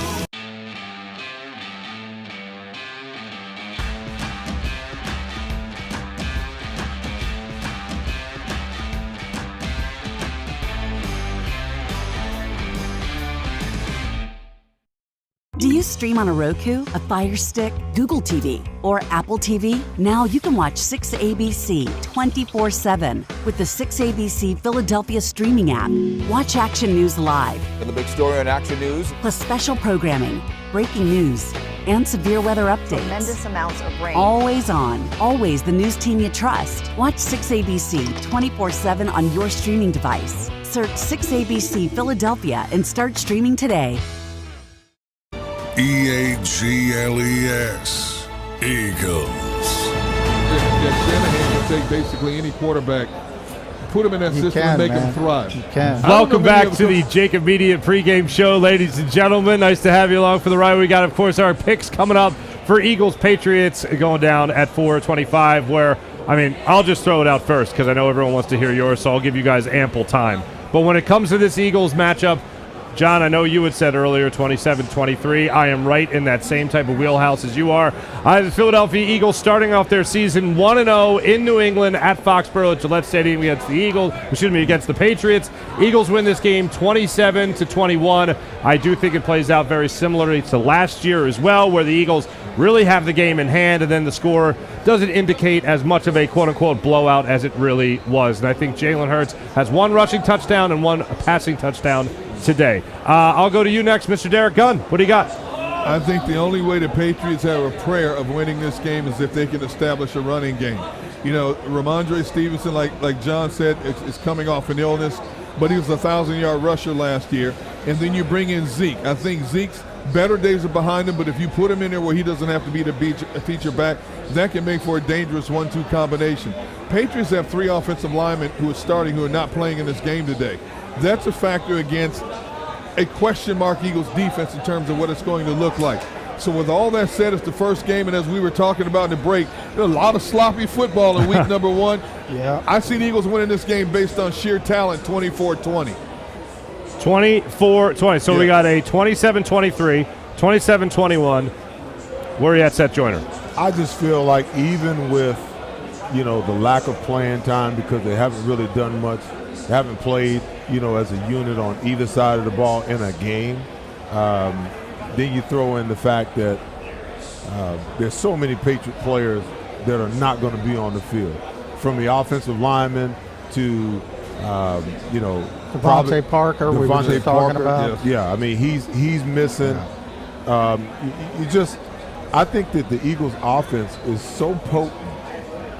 Do you stream on a Roku, a Fire Stick, Google TV, or Apple TV? Now you can watch 6ABC 24/7 with the 6ABC Philadelphia streaming app. Watch Action News live. And the big story on Action News. Plus special programming, breaking news, and severe weather updates. Tremendous amounts of rain. Always on. Always the news team you trust. Watch 6ABC 24/7 on your streaming device. Search 6ABC Philadelphia and start streaming today. EAGLES, Eagles. Shanahan can take basically any quarterback, put them in that system and make them thrive. You can. Welcome back to the JAKIB Media pregame show, ladies and gentlemen. Nice to have you along for the ride. We got, of course, our picks coming up for Eagles Patriots going down at 4:25. Where, I mean, I'll just throw it out first because I know everyone wants to hear yours, so I'll give you guys ample time. But when it comes to this Eagles matchup, John, I know you had said earlier 27-23. I am right in that same type of wheelhouse as you are. I have the Philadelphia Eagles starting off their season 1-0 in New England at Foxborough at Gillette Stadium against the Patriots. Eagles win this game 27-21. I do think it plays out very similarly to last year as well, where the Eagles really have the game in hand, and then the score doesn't indicate as much of a quote-unquote blowout as it really was. And I think Jalen Hurts has one rushing touchdown and one passing touchdown today. I'll go to you next, Mr. Derek Gunn. What do you got? I think the only way the Patriots have a prayer of winning this game is if they can establish a running game. You know, Ramondre Stevenson, like John said, is coming off an illness, but he was a 1,000-yard rusher last year. And then you bring in Zeke. I think Zeke's better days are behind him, but if you put him in there where he doesn't have to be the feature back, that can make for a dangerous 1-2 combination. Patriots have 3 offensive linemen who are starting who are not playing in this game today. That's a factor against a question mark Eagles defense in terms of what it's going to look like. So with all that said, it's the first game, and as we were talking about in the break, there's a lot of sloppy football in week number 1. Yeah. I see the Eagles winning this game based on sheer talent, 24-20. 24-20. So we got a 27-23, 27-21. Where are you at, Seth Joyner? I just feel like even with, the lack of playing time because they haven't really done much, they haven't played, as a unit on either side of the ball in a game. Then you throw in the fact that there's so many Patriot players that are not going to be on the field, from the offensive linemen to, Devontae Parker. We were just talking about. Yeah, I mean he's missing. I think that the Eagles' offense is so potent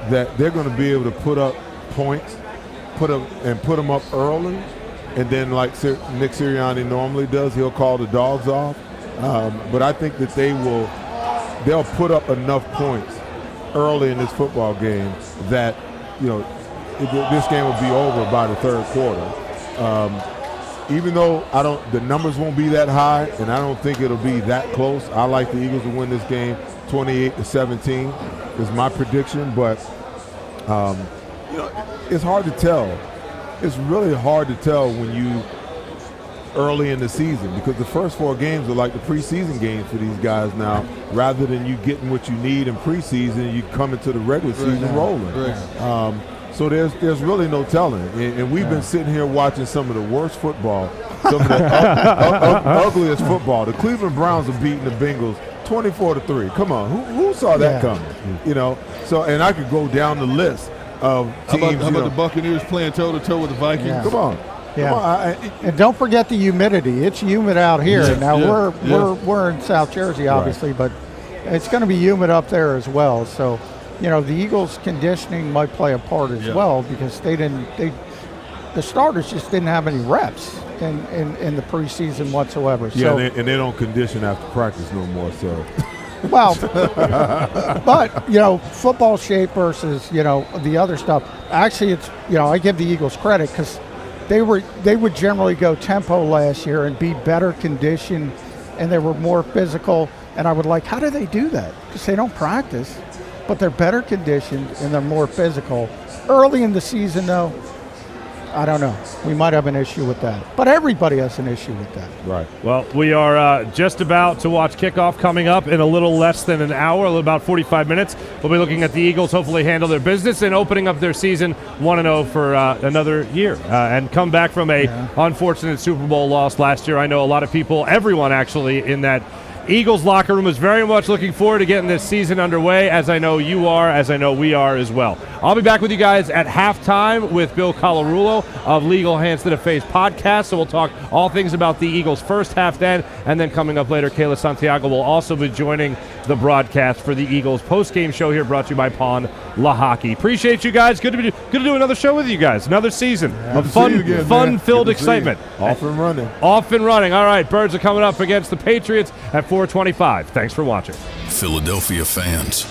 that they're going to be able to put up points, put them up early, and then like Nick Sirianni normally does, he'll call the dogs off. But I think that they'll put up enough points early in this football game that this game will be over by the third quarter. Even though the numbers won't be that high, and I don't think it'll be that close. I like the Eagles to win this game 28-17 is my prediction. But it's hard to tell. It's really hard to tell when you early in the season, because the first 4 games are like the preseason games for these guys now. Rather than you getting what you need in preseason, you come into the regular season rolling. Right. So there's really no telling, and we've been sitting here watching some of the worst football, some of the ugliest football. The Cleveland Browns are beating the Bengals 24-3. Come on, who saw that coming? So and I could go down the list of teams. How about the Buccaneers playing toe-to-toe with the Vikings? Yeah. Come on. Yeah, and don't forget the humidity. It's humid out here. Now we're in South Jersey, obviously, but it's going to be humid up there as well. So, the Eagles' conditioning might play a part as well, because the starters just didn't have any reps in the preseason whatsoever. Yeah, so, and they don't condition after practice no more. So. Well, but football shape versus the other stuff. Actually, it's I give the Eagles credit because they would generally go tempo last year and be better conditioned, and they were more physical. And I would how do they do that? Because they don't practice, but they're better conditioned and they're more physical. Early in the season, though, I don't know. We might have an issue with that. But everybody has an issue with that. Right. Well, we are just about to watch kickoff coming up in a little less than an hour, about 45 minutes. We'll be looking at the Eagles hopefully handle their business and opening up their season 1-0 for another year and come back from a unfortunate Super Bowl loss last year. I know a lot of people, everyone actually, in that Eagles locker room is very much looking forward to getting this season underway, as I know you are, as I know we are as well. I'll be back with you guys at halftime with Bill Colarulo of Legal Hands to the Face podcast, so we'll talk all things about the Eagles' first half then, and then coming up later, Kayla Santiago will also be joining the broadcast for the Eagles post-game show here, brought to you by Pawn La Hockey. Appreciate you guys. Good to do another show with you guys. Another season of fun-filled excitement. Off and running. Off and running. All right, Birds are coming up against the Patriots at 4:25. Thanks for watching. Philadelphia fans,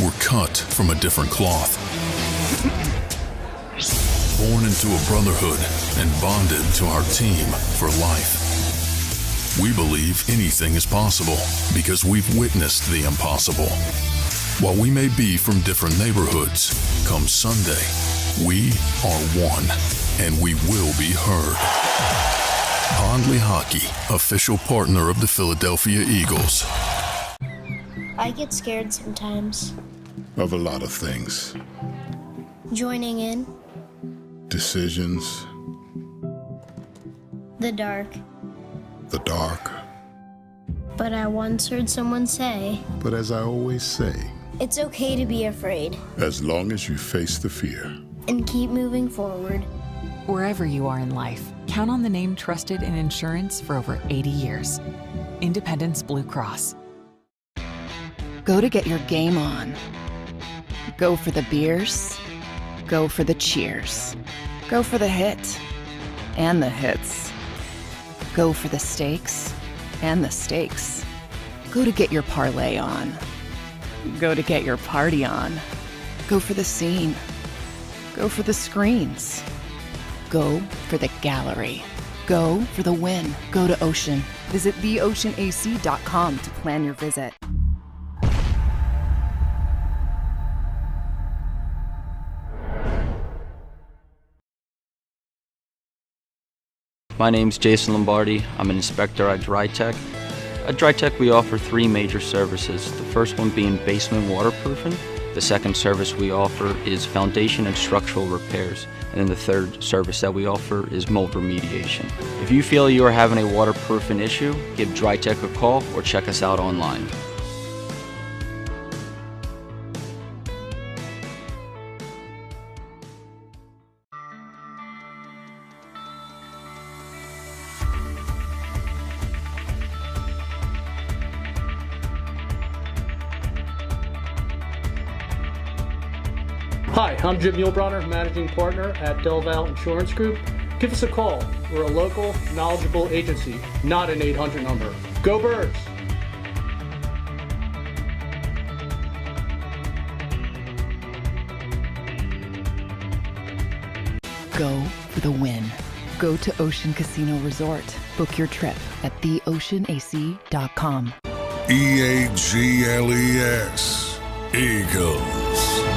we're cut from a different cloth. born into a brotherhood and bonded to our team for life. We believe anything is possible because we've witnessed the impossible. While we may be from different neighborhoods, come Sunday, we are one, and we will be heard. Pondley Hockey, official partner of the Philadelphia Eagles. I get scared sometimes. Of a lot of things. Joining in. Decisions. The dark. The dark. But I once heard someone say, But as I always say, it's okay to be afraid. As long as you face the fear. And keep moving forward. Wherever you are in life, count on the name trusted in insurance for over 80 years. Independence Blue Cross. Go to get your game on. Go for the beers. Go for the cheers. Go for the hit and the hits. Go for the stakes and the stakes. Go to get your parlay on. Go to get your party on. Go for the scene. Go for the screens. Go for the gallery. Go for the win. Go to Ocean. Visit theoceanac.com to plan your visit. My name's Jason Lombardi. I'm an inspector at DryTech. At DryTech, we offer 3 major services. The first one being basement waterproofing. The second service we offer is foundation and structural repairs. And then the third service that we offer is mold remediation. If you feel you are having a waterproofing issue, give DryTech a call or check us out online. Hi, I'm Jim Muehlbronner, Managing Partner at Del Val Insurance Group. Give us a call. We're a local, knowledgeable agency, not an 800 number. Go Birds! Go for the win. Go to Ocean Casino Resort. Book your trip at theoceanac.com. EAGLES. Eagles.